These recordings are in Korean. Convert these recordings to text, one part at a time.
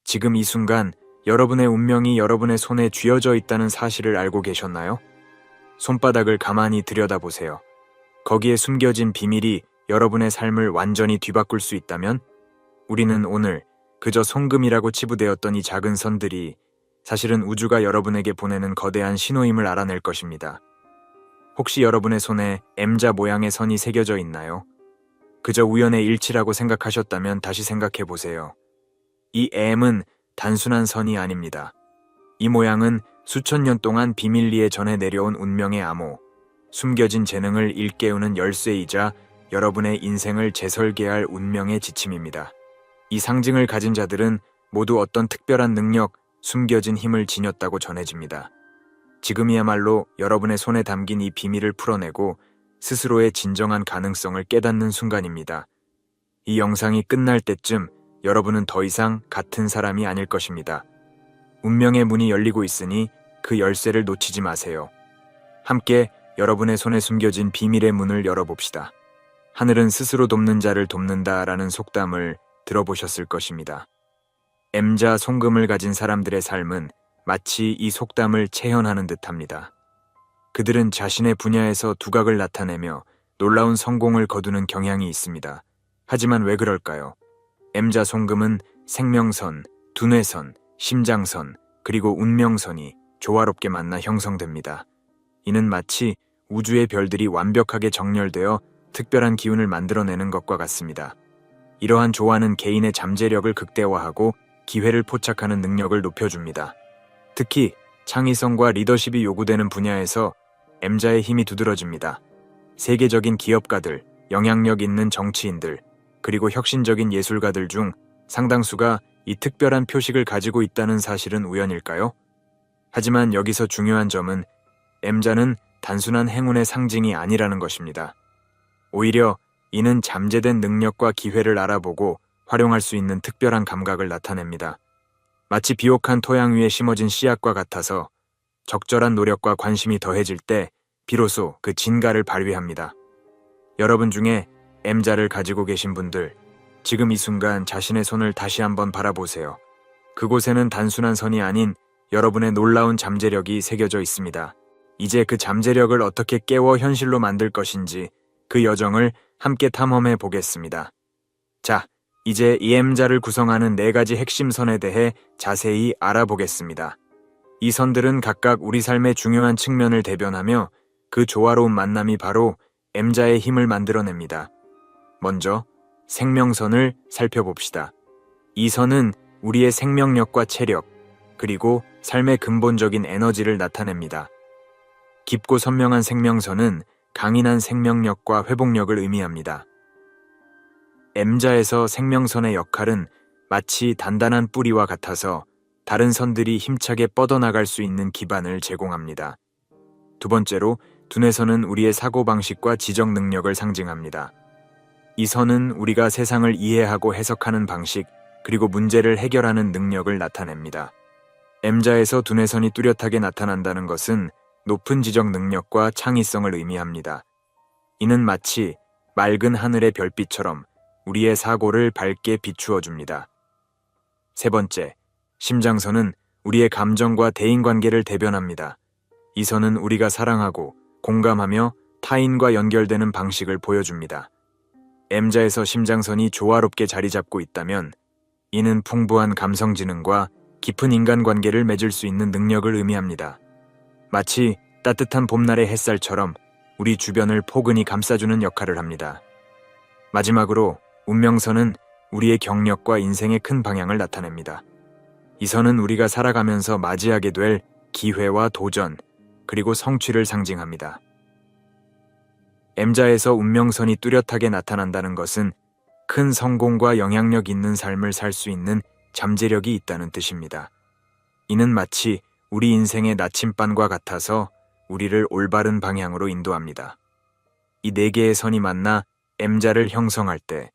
지금 이 순간 여러분의 운명이 여러분의 손에 쥐어져 있다는 사실을 알고 계셨나요? 손바닥을 가만히 들여다보세요. 거기에 숨겨진 비밀이 여러분의 삶을 완전히 뒤바꿀 수 있다면 우리는 오늘 그저 송금이라고 치부되었던 이 작은 선들이 사실은 우주가 여러분에게 보내는 거대한 신호임을 알아낼 것입니다. 혹시 여러분의 손에 M자 모양의 선이 새겨져 있나요? 그저 우연의 일치라고 생각하셨다면 다시 생각해 보세요. 이 M은 단순한 선이 아닙니다. 이 모양은 수천 년 동안 비밀리에 전해 내려온 운명의 암호, 숨겨진 재능을 일깨우는 열쇠이자 여러분의 인생을 재설계할 운명의 지침입니다. 이 상징을 가진 자들은 모두 어떤 특별한 능력, 숨겨진 힘을 지녔다고 전해집니다. 지금이야말로 여러분의 손에 담긴 이 비밀을 풀어내고 스스로의 진정한 가능성을 깨닫는 순간입니다. 이 영상이 끝날 때쯤 여러분은 더 이상 같은 사람이 아닐 것입니다. 운명의 문이 열리고 있으니 그 열쇠를 놓치지 마세요. 함께 여러분의 손에 숨겨진 비밀의 문을 열어봅시다. 하늘은 스스로 돕는 자를 돕는다라는 속담을 들어보셨을 것입니다. M자 송금을 가진 사람들의 삶은 마치 이 속담을 체현하는 듯합니다. 그들은 자신의 분야에서 두각을 나타내며 놀라운 성공을 거두는 경향이 있습니다. 하지만 왜 그럴까요? M자 송금은 생명선, 두뇌선, 심장선, 그리고 운명선이 조화롭게 만나 형성됩니다. 이는 마치 우주의 별들이 완벽하게 정렬되어 특별한 기운을 만들어내는 것과 같습니다. 이러한 조화는 개인의 잠재력을 극대화하고 기회를 포착하는 능력을 높여줍니다. 특히 창의성과 리더십이 요구되는 분야에서 M자의 힘이 두드러집니다. 세계적인 기업가들, 영향력 있는 정치인들, 그리고 혁신적인 예술가들 중 상당수가 이 특별한 표식을 가지고 있다는 사실은 우연일까요? 하지만 여기서 중요한 점은 M자는 단순한 행운의 상징이 아니라는 것입니다. 오히려 이는 잠재된 능력과 기회를 알아보고 활용할 수 있는 특별한 감각을 나타냅니다. 마치 비옥한 토양 위에 심어진 씨앗과 같아서 적절한 노력과 관심이 더해질 때 비로소 그 진가를 발휘합니다. 여러분 중에 M자를 가지고 계신 분들, 지금 이 순간 자신의 손을 다시 한번 바라보세요. 그곳에는 단순한 선이 아닌 여러분의 놀라운 잠재력이 새겨져 있습니다. 이제 그 잠재력을 어떻게 깨워 현실로 만들 것인지 그 여정을 함께 탐험해 보겠습니다. 자, 이제 이 M자를 구성하는 4가지 핵심 선에 대해 자세히 알아보겠습니다. 이 선들은 각각 우리 삶의 중요한 측면을 대변하며 그 조화로운 만남이 바로 M자의 힘을 만들어냅니다. 먼저 생명선을 살펴봅시다. 이 선은 우리의 생명력과 체력, 그리고 삶의 근본적인 에너지를 나타냅니다. 깊고 선명한 생명선은 강인한 생명력과 회복력을 의미합니다. M자에서 생명선의 역할은 마치 단단한 뿌리와 같아서 다른 선들이 힘차게 뻗어나갈 수 있는 기반을 제공합니다. 두 번째로, 두뇌선은 우리의 사고방식과 지적 능력을 상징합니다. 이 선은 우리가 세상을 이해하고 해석하는 방식, 그리고 문제를 해결하는 능력을 나타냅니다. M자에서 두뇌선이 뚜렷하게 나타난다는 것은 높은 지적 능력과 창의성을 의미합니다. 이는 마치 맑은 하늘의 별빛처럼 우리의 사고를 밝게 비추어 줍니다. 세 번째, 심장선은 우리의 감정과 대인관계를 대변합니다. 이 선은 우리가 사랑하고 공감하며 타인과 연결되는 방식을 보여줍니다. M자에서 심장선이 조화롭게 자리 잡고 있다면 이는 풍부한 감성지능과 깊은 인간관계를 맺을 수 있는 능력을 의미합니다. 마치 따뜻한 봄날의 햇살처럼 우리 주변을 포근히 감싸주는 역할을 합니다. 마지막으로 운명선은 우리의 경력과 인생의 큰 방향을 나타냅니다. 이 선은 우리가 살아가면서 맞이하게 될 기회와 도전, 그리고 성취를 상징합니다. M자에서 운명선이 뚜렷하게 나타난다는 것은 큰 성공과 영향력 있는 삶을 살 수 있는 잠재력이 있다는 뜻입니다. 이는 마치 우리 인생의 나침반과 같아서 우리를 올바른 방향으로 인도합니다. 이 4개의 선이 만나 M자를 형성할 때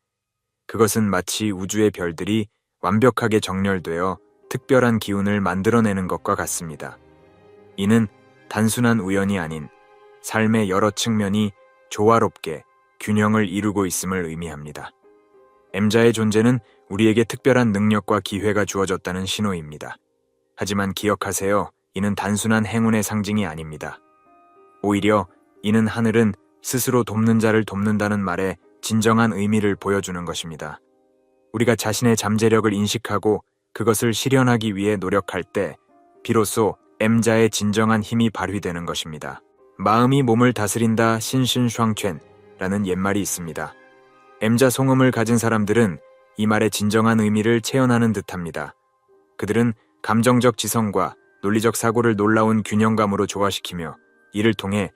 그것은 마치 우주의 별들이 완벽하게 정렬되어 특별한 기운을 만들어내는 것과 같습니다. 이는 단순한 우연이 아닌 삶의 여러 측면이 조화롭게 균형을 이루고 있음을 의미합니다. M자의 존재는 우리에게 특별한 능력과 기회가 주어졌다는 신호입니다. 하지만 기억하세요. 이는 단순한 행운의 상징이 아닙니다. 오히려 이는 하늘은 스스로 돕는 자를 돕는다는 말에 진정한 의미를 보여주는 것입니다. 우리가 자신의 잠재력을 인식하고 그것을 실현하기 위해 노력할 때 비로소 M자의 진정한 힘이 발휘되는 것입니다. 마음이 몸을 다스린다 신신샹첸라는 옛말이 있습니다. M자 성음을 가진 사람들은 이 말의 진정한 의미를 체현하는 듯합니다. 그들은 감정적 지성과 논리적 사고를 놀라운 균형감으로 조화시키며 이를 통해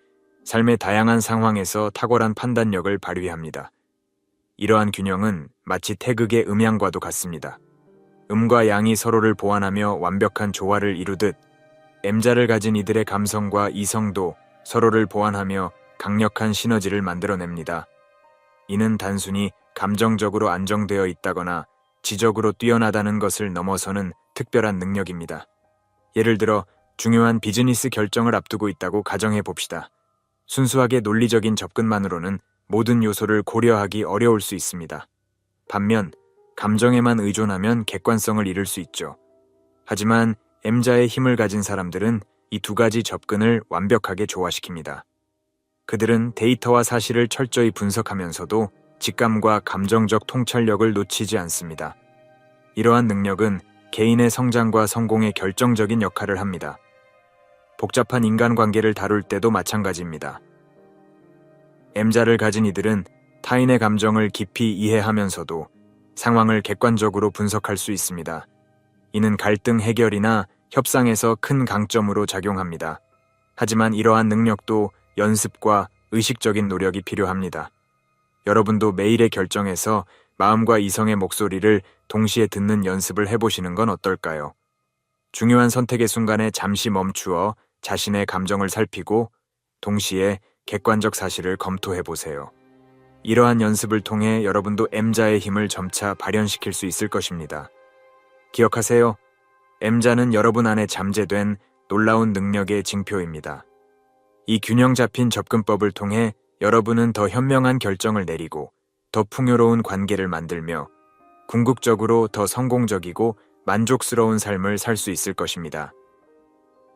삶의 다양한 상황에서 탁월한 판단력을 발휘합니다. 이러한 균형은 마치 태극의 음양과도 같습니다. 음과 양이 서로를 보완하며 완벽한 조화를 이루듯 M자를 가진 이들의 감성과 이성도 서로를 보완하며 강력한 시너지를 만들어냅니다. 이는 단순히 감정적으로 안정되어 있다거나 지적으로 뛰어나다는 것을 넘어서는 특별한 능력입니다. 예를 들어 중요한 비즈니스 결정을 앞두고 있다고 가정해 봅시다. 순수하게 논리적인 접근만으로는 모든 요소를 고려하기 어려울 수 있습니다. 반면 감정에만 의존하면 객관성을 잃을 수 있죠. 하지만 M자의 힘을 가진 사람들은 이 두 가지 접근을 완벽하게 조화시킵니다. 그들은 데이터와 사실을 철저히 분석하면서도 직감과 감정적 통찰력을 놓치지 않습니다. 이러한 능력은 개인의 성장과 성공에 결정적인 역할을 합니다. 복잡한 인간관계를 다룰 때도 마찬가지입니다. M자를 가진 이들은 타인의 감정을 깊이 이해하면서도 상황을 객관적으로 분석할 수 있습니다. 이는 갈등 해결이나 협상에서 큰 강점으로 작용합니다. 하지만 이러한 능력도 연습과 의식적인 노력이 필요합니다. 여러분도 매일의 결정에서 마음과 이성의 목소리를 동시에 듣는 연습을 해보시는 건 어떨까요? 중요한 선택의 순간에 잠시 멈추어 자신의 감정을 살피고 동시에 객관적 사실을 검토해보세요. 이러한 연습을 통해 여러분도 M자의 힘을 점차 발현시킬 수 있을 것입니다. 기억하세요. M자는 여러분 안에 잠재된 놀라운 능력의 징표입니다. 이 균형 잡힌 접근법을 통해 여러분은 더 현명한 결정을 내리고 더 풍요로운 관계를 만들며 궁극적으로 더 성공적이고 만족스러운 삶을 살 수 있을 것입니다.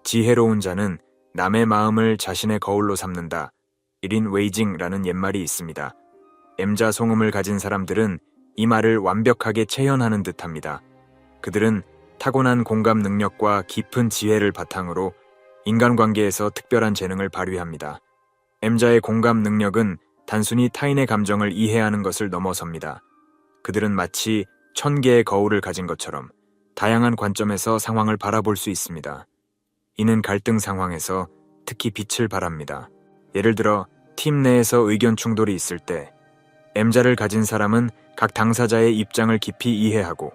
지혜로운 자는 남의 마음을 자신의 거울로 삼는다. 1인 웨이징라는 옛말이 있습니다. M자 성음을 가진 사람들은 이 말을 완벽하게 체현하는 듯합니다. 그들은 타고난 공감 능력과 깊은 지혜를 바탕으로 인간관계에서 특별한 재능을 발휘합니다. M자의 공감 능력은 단순히 타인의 감정을 이해하는 것을 넘어섭니다. 그들은 마치 1000개의 거울을 가진 것처럼 다양한 관점에서 상황을 바라볼 수 있습니다. 이는 갈등 상황에서 특히 빛을 발합니다. 예를 들어 팀 내에서 의견 충돌이 있을 때 M자를 가진 사람은 각 당사자의 입장을 깊이 이해하고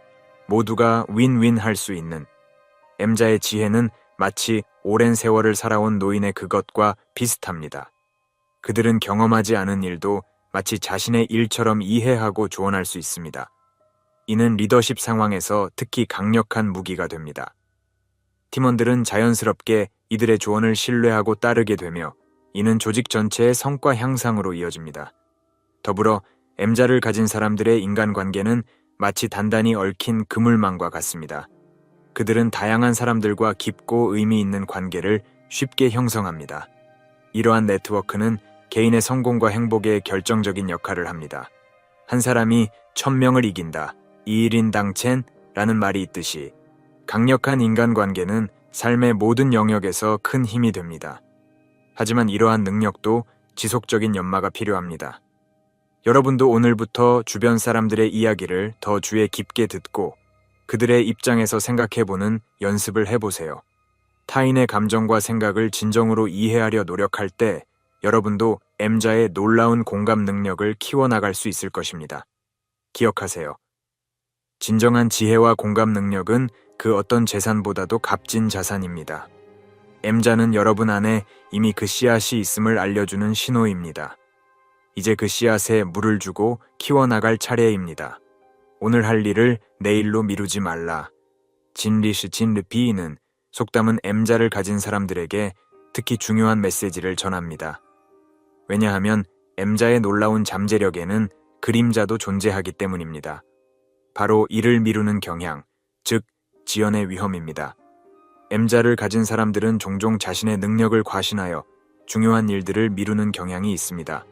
모두가 윈윈 할 수 있는 M자의 지혜는 마치 오랜 세월을 살아온 노인의 그것과 비슷합니다. 그들은 경험하지 않은 일도 마치 자신의 일처럼 이해하고 조언할 수 있습니다. 이는 리더십 상황에서 특히 강력한 무기가 됩니다. 팀원들은 자연스럽게 이들의 조언을 신뢰하고 따르게 되며 이는 조직 전체의 성과 향상으로 이어집니다. 더불어 M자를 가진 사람들의 인간관계는 마치 단단히 얽힌 그물망과 같습니다. 그들은 다양한 사람들과 깊고 의미 있는 관계를 쉽게 형성합니다. 이러한 네트워크는 개인의 성공과 행복에 결정적인 역할을 합니다. 한 사람이 1000명을 이긴다. 2일인 당첸라는 말이 있듯이 강력한 인간관계는 삶의 모든 영역에서 큰 힘이 됩니다. 하지만 이러한 능력도 지속적인 연마가 필요합니다. 여러분도 오늘부터 주변 사람들의 이야기를 더 주의 깊게 듣고 그들의 입장에서 생각해보는 연습을 해보세요. 타인의 감정과 생각을 진정으로 이해하려 노력할 때 여러분도 M자의 놀라운 공감 능력을 키워나갈 수 있을 것입니다. 기억하세요. 진정한 지혜와 공감 능력은 그 어떤 재산보다도 값진 자산입니다. M자는 여러분 안에 이미 그 씨앗이 있음을 알려주는 신호입니다. 이제 그 씨앗에 물을 주고 키워나갈 차례입니다. 오늘 할 일을 내일로 미루지 말라. 진리시 진르비는 속담은 M자를 가진 사람들에게 특히 중요한 메시지를 전합니다. 왜냐하면 M자의 놀라운 잠재력에는 그림자도 존재하기 때문입니다. 바로 이를 미루는 경향, 즉 지연의 위험입니다. M자를 가진 사람들은 종종 자신의 능력을 과신하여 중요한 일들을 미루는 경향이 있습니다.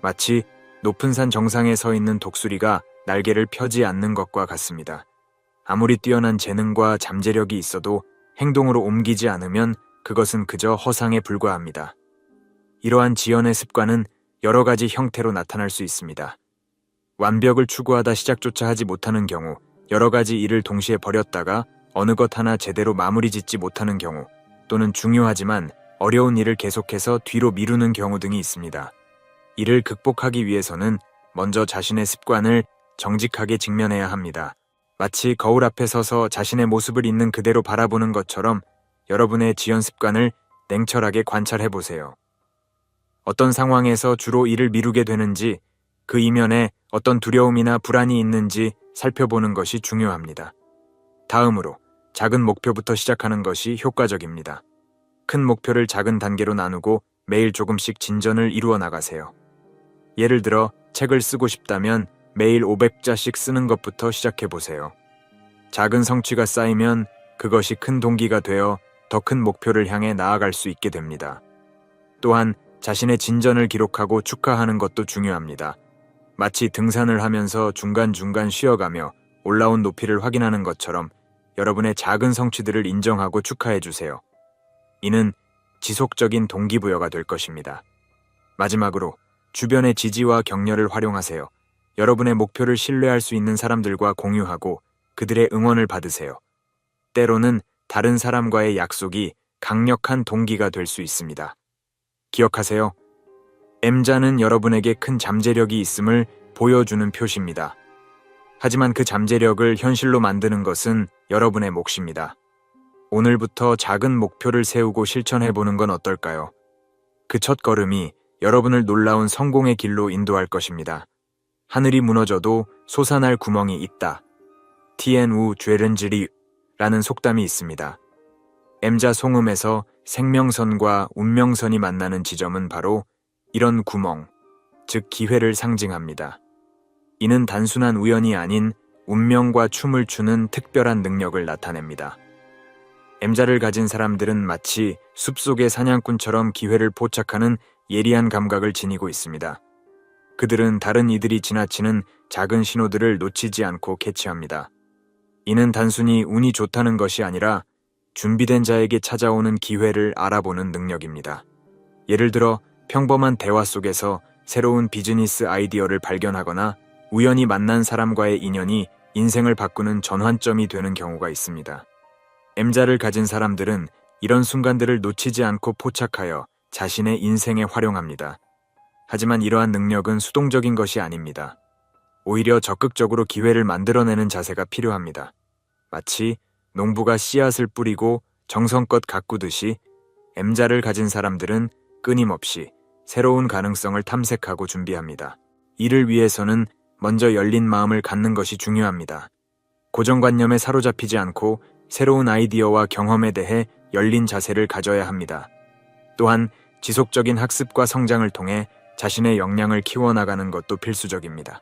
마치 높은 산 정상에 서 있는 독수리가 날개를 펴지 않는 것과 같습니다. 아무리 뛰어난 재능과 잠재력이 있어도 행동으로 옮기지 않으면 그것은 그저 허상에 불과합니다. 이러한 지연의 습관은 여러 가지 형태로 나타날 수 있습니다. 완벽을 추구하다 시작조차 하지 못하는 경우, 여러 가지 일을 동시에 벌였다가 어느 것 하나 제대로 마무리 짓지 못하는 경우, 또는 중요하지만 어려운 일을 계속해서 뒤로 미루는 경우 등이 있습니다. 이를 극복하기 위해서는 먼저 자신의 습관을 정직하게 직면해야 합니다. 마치 거울 앞에 서서 자신의 모습을 있는 그대로 바라보는 것처럼 여러분의 지연 습관을 냉철하게 관찰해 보세요. 어떤 상황에서 주로 일을 미루게 되는지, 그 이면에 어떤 두려움이나 불안이 있는지 살펴보는 것이 중요합니다. 다음으로 작은 목표부터 시작하는 것이 효과적입니다. 큰 목표를 작은 단계로 나누고 매일 조금씩 진전을 이루어 나가세요. 예를 들어 책을 쓰고 싶다면 매일 500자씩 쓰는 것부터 시작해 보세요. 작은 성취가 쌓이면 그것이 큰 동기가 되어 더 큰 목표를 향해 나아갈 수 있게 됩니다. 또한 자신의 진전을 기록하고 축하하는 것도 중요합니다. 마치 등산을 하면서 중간중간 쉬어가며 올라온 높이를 확인하는 것처럼 여러분의 작은 성취들을 인정하고 축하해 주세요. 이는 지속적인 동기부여가 될 것입니다. 마지막으로 주변의 지지와 격려를 활용하세요. 여러분의 목표를 신뢰할 수 있는 사람들과 공유하고 그들의 응원을 받으세요. 때로는 다른 사람과의 약속이 강력한 동기가 될 수 있습니다. 기억하세요. M자는 여러분에게 큰 잠재력이 있음을 보여주는 표시입니다. 하지만 그 잠재력을 현실로 만드는 것은 여러분의 몫입니다. 오늘부터 작은 목표를 세우고 실천해보는 건 어떨까요? 그 첫 걸음이 여러분을 놀라운 성공의 길로 인도할 것입니다. 하늘이 무너져도 솟아날 구멍이 있다. 티엔우 죄른지리라는 속담이 있습니다. M자 송음에서 생명선과 운명선이 만나는 지점은 바로 이런 구멍, 즉 기회를 상징합니다. 이는 단순한 우연이 아닌 운명과 춤을 추는 특별한 능력을 나타냅니다. M자를 가진 사람들은 마치 숲속의 사냥꾼처럼 기회를 포착하는 예리한 감각을 지니고 있습니다. 그들은 다른 이들이 지나치는 작은 신호들을 놓치지 않고 캐치합니다. 이는 단순히 운이 좋다는 것이 아니라 준비된 자에게 찾아오는 기회를 알아보는 능력입니다. 예를 들어 평범한 대화 속에서 새로운 비즈니스 아이디어를 발견하거나 우연히 만난 사람과의 인연이 인생을 바꾸는 전환점이 되는 경우가 있습니다. M자를 가진 사람들은 이런 순간들을 놓치지 않고 포착하여 자신의 인생에 활용합니다. 하지만 이러한 능력은 수동적인 것이 아닙니다. 오히려 적극적으로 기회를 만들어내는 자세가 필요합니다. 마치 농부가 씨앗을 뿌리고 정성껏 가꾸듯이 M자를 가진 사람들은 끊임없이 새로운 가능성을 탐색하고 준비합니다. 이를 위해서는 먼저 열린 마음을 갖는 것이 중요합니다. 고정관념에 사로잡히지 않고 새로운 아이디어와 경험에 대해 열린 자세를 가져야 합니다. 또한 지속적인 학습과 성장을 통해 자신의 역량을 키워나가는 것도 필수적입니다.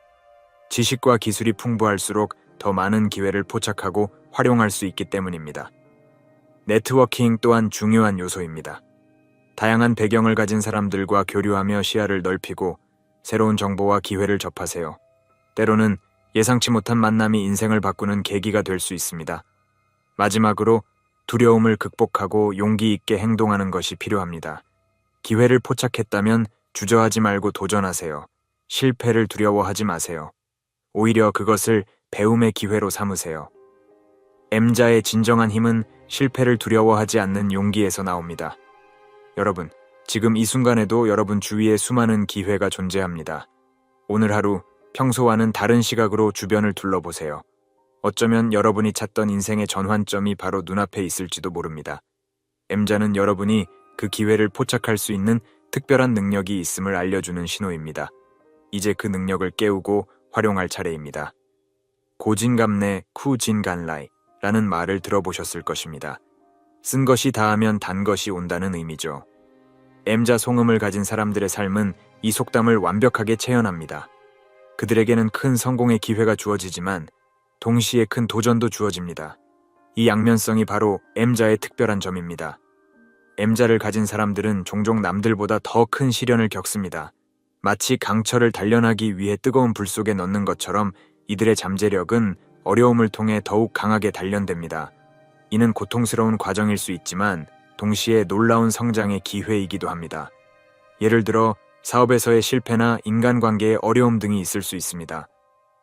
지식과 기술이 풍부할수록 더 많은 기회를 포착하고 활용할 수 있기 때문입니다. 네트워킹 또한 중요한 요소입니다. 다양한 배경을 가진 사람들과 교류하며 시야를 넓히고 새로운 정보와 기회를 접하세요. 때로는 예상치 못한 만남이 인생을 바꾸는 계기가 될 수 있습니다. 마지막으로 두려움을 극복하고 용기 있게 행동하는 것이 필요합니다. 기회를 포착했다면 주저하지 말고 도전하세요. 실패를 두려워하지 마세요. 오히려 그것을 배움의 기회로 삼으세요. M자의 진정한 힘은 실패를 두려워하지 않는 용기에서 나옵니다. 여러분, 지금 이 순간에도 여러분 주위에 수많은 기회가 존재합니다. 오늘 하루 평소와는 다른 시각으로 주변을 둘러보세요. 어쩌면 여러분이 찾던 인생의 전환점이 바로 눈앞에 있을지도 모릅니다. M자는 여러분이 그 기회를 포착할 수 있는 특별한 능력이 있음을 알려주는 신호입니다. 이제 그 능력을 깨우고 활용할 차례입니다. 고진감래 쿠진간라이 라는 말을 들어보셨을 것입니다. 쓴 것이 다하면 단 것이 온다는 의미죠. M자 송음을 가진 사람들의 삶은 이 속담을 완벽하게 체현합니다. 그들에게는 큰 성공의 기회가 주어지지만 동시에 큰 도전도 주어집니다. 이 양면성이 바로 M자의 특별한 점입니다. M자를 가진 사람들은 종종 남들보다 더 큰 시련을 겪습니다. 마치 강철을 단련하기 위해 뜨거운 불 속에 넣는 것처럼 이들의 잠재력은 어려움을 통해 더욱 강하게 단련됩니다. 이는 고통스러운 과정일 수 있지만 동시에 놀라운 성장의 기회이기도 합니다. 예를 들어 사업에서의 실패나 인간관계의 어려움 등이 있을 수 있습니다.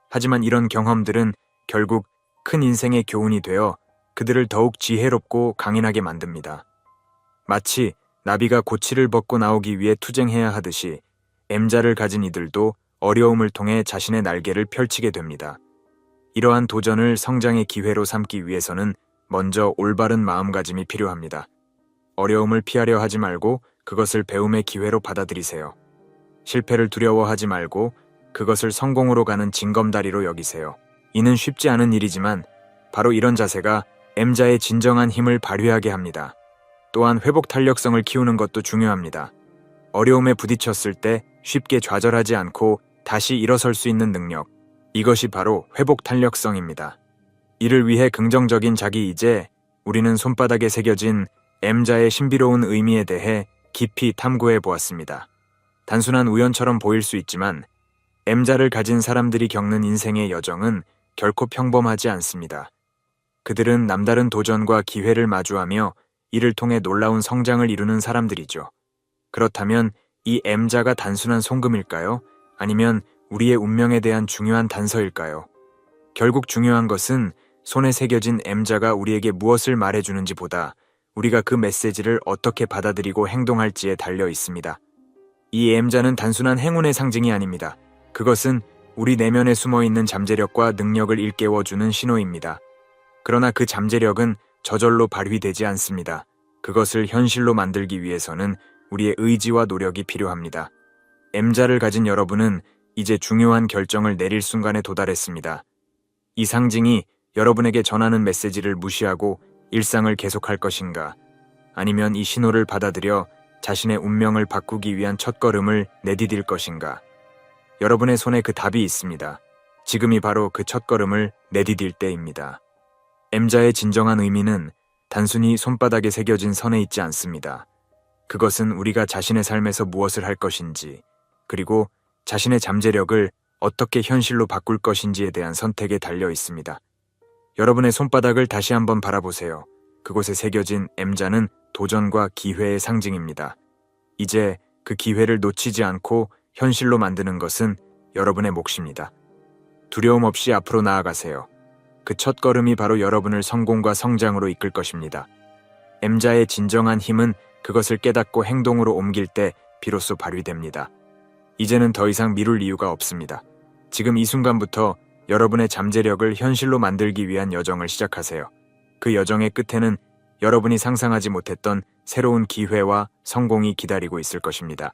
하지만 이런 경험들은 결국 큰 인생의 교훈이 되어 그들을 더욱 지혜롭고 강인하게 만듭니다. 마치 나비가 고치를 벗고 나오기 위해 투쟁해야 하듯이 M자를 가진 이들도 어려움을 통해 자신의 날개를 펼치게 됩니다. 이러한 도전을 성장의 기회로 삼기 위해서는 먼저 올바른 마음가짐이 필요합니다. 어려움을 피하려 하지 말고 그것을 배움의 기회로 받아들이세요. 실패를 두려워하지 말고 그것을 성공으로 가는 징검다리로 여기세요. 이는 쉽지 않은 일이지만 바로 이런 자세가 M자의 진정한 힘을 발휘하게 합니다. 또한 회복 탄력성을 키우는 것도 중요합니다. 어려움에 부딪혔을 때 쉽게 좌절하지 않고 다시 일어설 수 있는 능력, 이것이 바로 회복 탄력성입니다. 이를 위해 긍정적인 자기이제, 우리는 손바닥에 새겨진 M자의 신비로운 의미에 대해 깊이 탐구해 보았습니다. 단순한 우연처럼 보일 수 있지만 M자를 가진 사람들이 겪는 인생의 여정은 결코 평범하지 않습니다. 그들은 남다른 도전과 기회를 마주하며 이를 통해 놀라운 성장을 이루는 사람들이죠. 그렇다면 이 M자가 단순한 송금일까요? 아니면 우리의 운명에 대한 중요한 단서일까요? 결국 중요한 것은 손에 새겨진 M자가 우리에게 무엇을 말해주는지 보다 우리가 그 메시지를 어떻게 받아들이고 행동할지에 달려 있습니다. 이 M자는 단순한 행운의 상징이 아닙니다. 그것은 우리 내면에 숨어있는 잠재력과 능력을 일깨워주는 신호입니다. 그러나 그 잠재력은 저절로 발휘되지 않습니다. 그것을 현실로 만들기 위해서는 우리의 의지와 노력이 필요합니다. M자를 가진 여러분은 이제 중요한 결정을 내릴 순간에 도달했습니다. 이 상징이 여러분에게 전하는 메시지를 무시하고 일상을 계속할 것인가, 아니면 이 신호를 받아들여 자신의 운명을 바꾸기 위한 첫걸음을 내디딜 것인가. 여러분의 손에 그 답이 있습니다. 지금이 바로 그 첫걸음을 내디딜 때입니다. M자의 진정한 의미는 단순히 손바닥에 새겨진 선에 있지 않습니다. 그것은 우리가 자신의 삶에서 무엇을 할 것인지, 그리고 자신의 잠재력을 어떻게 현실로 바꿀 것인지에 대한 선택에 달려 있습니다. 여러분의 손바닥을 다시 한번 바라보세요. 그곳에 새겨진 M자는 도전과 기회의 상징입니다. 이제 그 기회를 놓치지 않고 현실로 만드는 것은 여러분의 몫입니다. 두려움 없이 앞으로 나아가세요. 그 첫걸음이 바로 여러분을 성공과 성장으로 이끌 것입니다. M자의 진정한 힘은 그것을 깨닫고 행동으로 옮길 때 비로소 발휘됩니다. 이제는 더 이상 미룰 이유가 없습니다. 지금 이 순간부터 여러분의 잠재력을 현실로 만들기 위한 여정을 시작하세요. 그 여정의 끝에는 여러분이 상상하지 못했던 새로운 기회와 성공이 기다리고 있을 것입니다.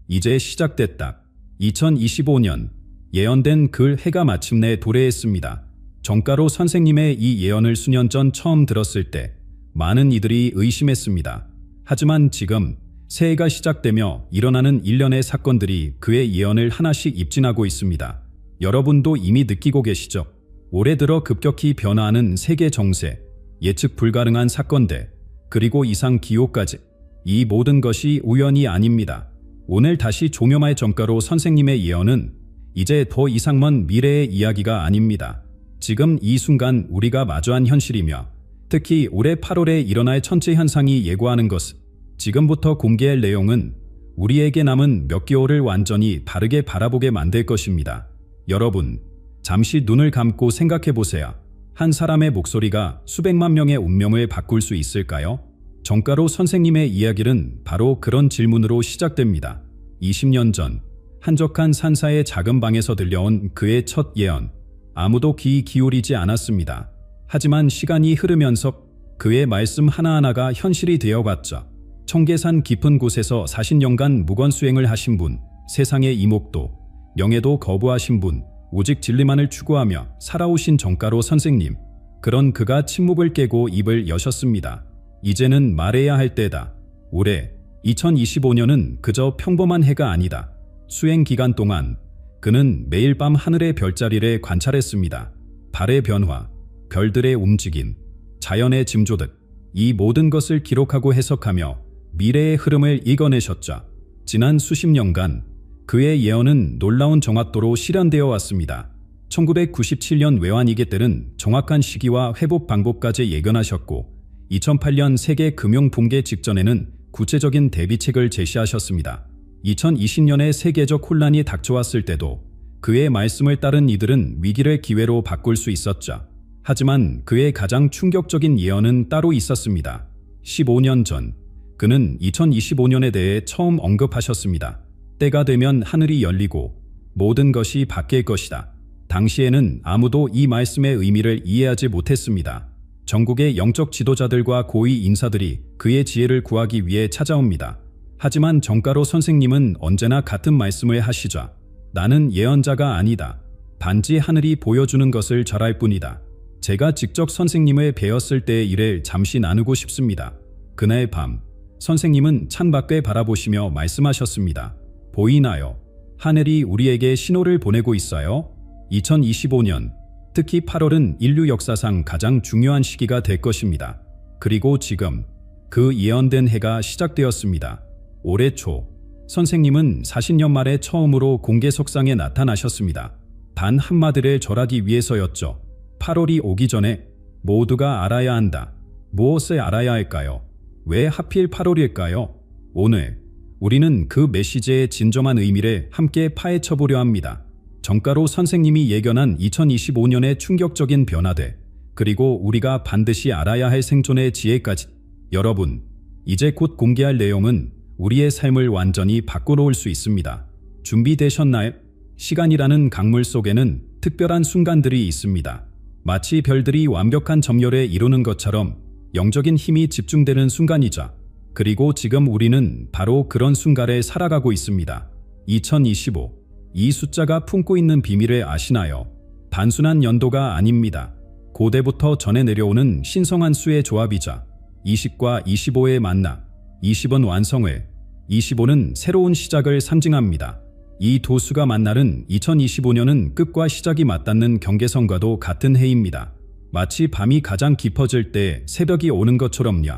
이제 시작됐다. 2025년 예언된 그 해가 마침내 도래했습니다. 정가로 선생님의 이 예언을 수년 전 처음 들었을 때 많은 이들이 의심했습니다. 하지만 지금 새해가 시작되며 일어나는 일련의 사건들이 그의 예언을 하나씩 입진하고 있습니다. 여러분도 이미 느끼고 계시죠? 올해 들어 급격히 변화하는 세계 정세, 예측 불가능한 사건들, 그리고 이상 기후까지. 이 모든 것이 우연이 아닙니다. 오늘 다시 종요마의 정가로 선생님의 예언은 이제 더 이상 먼 미래의 이야기가 아닙니다. 지금 이 순간 우리가 마주한 현실이며 특히 올해 8월에 일어날 천체 현상이 예고하는 것은 지금부터 공개할 내용은 우리에게 남은 몇 개월을 완전히 바르게 바라보게 만들 것입니다. 여러분, 잠시 눈을 감고 생각해 보세요. 한 사람의 목소리가 수백만 명의 운명을 바꿀 수 있을까요? 정가로 선생님의 이야기는 바로 그런 질문으로 시작됩니다. 20년 전 한적한 산사의 작은 방에서 들려온 그의 첫 예언. 아무도 귀 기울이지 않았습니다. 하지만 시간이 흐르면서 그의 말씀 하나하나가 현실이 되어갔죠. 청계산 깊은 곳에서 40년간 무건수행을 하신 분, 세상의 이목도, 명예도 거부하신 분, 오직 진리만을 추구하며 살아오신 정가로 선생님. 그런 그가 침묵을 깨고 입을 여셨습니다. 이제는 말해야 할 때다. 올해 2025년은 그저 평범한 해가 아니다. 수행 기간 동안 그는 매일 밤 하늘의 별자리를 관찰했습니다. 달의 변화, 별들의 움직임, 자연의 징조들, 이 모든 것을 기록하고 해석하며 미래의 흐름을 읽어내셨죠. 지난 수십 년간 그의 예언은 놀라운 정확도로 실현되어 왔습니다. 1997년 외환위기 때는 정확한 시기와 회복 방법까지 예견하셨고 2008년 세계 금융 붕괴 직전에는 구체적인 대비책을 제시하셨습니다. 2020년에 세계적 혼란이 닥쳐왔을 때도 그의 말씀을 따른 이들은 위기를 기회로 바꿀 수 있었죠. 하지만 그의 가장 충격적인 예언은 따로 있었습니다. 15년 전 그는 2025년에 대해 처음 언급하셨습니다. 때가 되면 하늘이 열리고 모든 것이 바뀔 것이다. 당시에는 아무도 이 말씀의 의미를 이해하지 못했습니다. 전국의 영적 지도자들과 고위 인사들이 그의 지혜를 구하기 위해 찾아옵니다. 하지만 정가로 선생님은 언제나 같은 말씀을 하시죠. 나는 예언자가 아니다. 단지 하늘이 보여주는 것을 전할 뿐이다. 제가 직접 선생님을 뵈었을 때의 일을 잠시 나누고 싶습니다. 그날 밤 선생님은 창밖을 바라보시며 말씀하셨습니다. 보이나요? 하늘이 우리에게 신호를 보내고 있어요. 2025년, 특히 8월은 인류 역사상 가장 중요한 시기가 될 것입니다. 그리고 지금 그 예언된 해가 시작되었습니다. 올해 초, 선생님은 40년 만에 처음으로 공개석상에 나타나셨습니다. 단 한마디를 절하기 위해서였죠. 8월이 오기 전에 모두가 알아야 한다. 무엇을 알아야 할까요? 왜 하필 8월일까요? 오늘 우리는 그 메시지의 진정한 의미를 함께 파헤쳐보려 합니다. 정가로 선생님이 예견한 2025년의 충격적인 변화들, 그리고 우리가 반드시 알아야 할 생존의 지혜까지. 여러분, 이제 곧 공개할 내용은 우리의 삶을 완전히 바꿔놓을 수 있습니다. 준비되셨나요? 시간이라는 강물 속에는 특별한 순간들이 있습니다. 마치 별들이 완벽한 점열을 이루는 것처럼 영적인 힘이 집중되는 순간이죠. 그리고 지금 우리는 바로 그런 순간에 살아가고 있습니다. 2025. 이 숫자가 품고 있는 비밀을 아시나요? 단순한 연도가 아닙니다. 고대부터 전해 내려오는 신성한 수의 조합이자 20과 25의 만나, 20은 완성을, 25는 새로운 시작을 상징합니다. 이 두 수가 만나는 2025년은 끝과 시작이 맞닿는 경계선과도 같은 해입니다. 마치 밤이 가장 깊어질 때 새벽이 오는 것처럼요.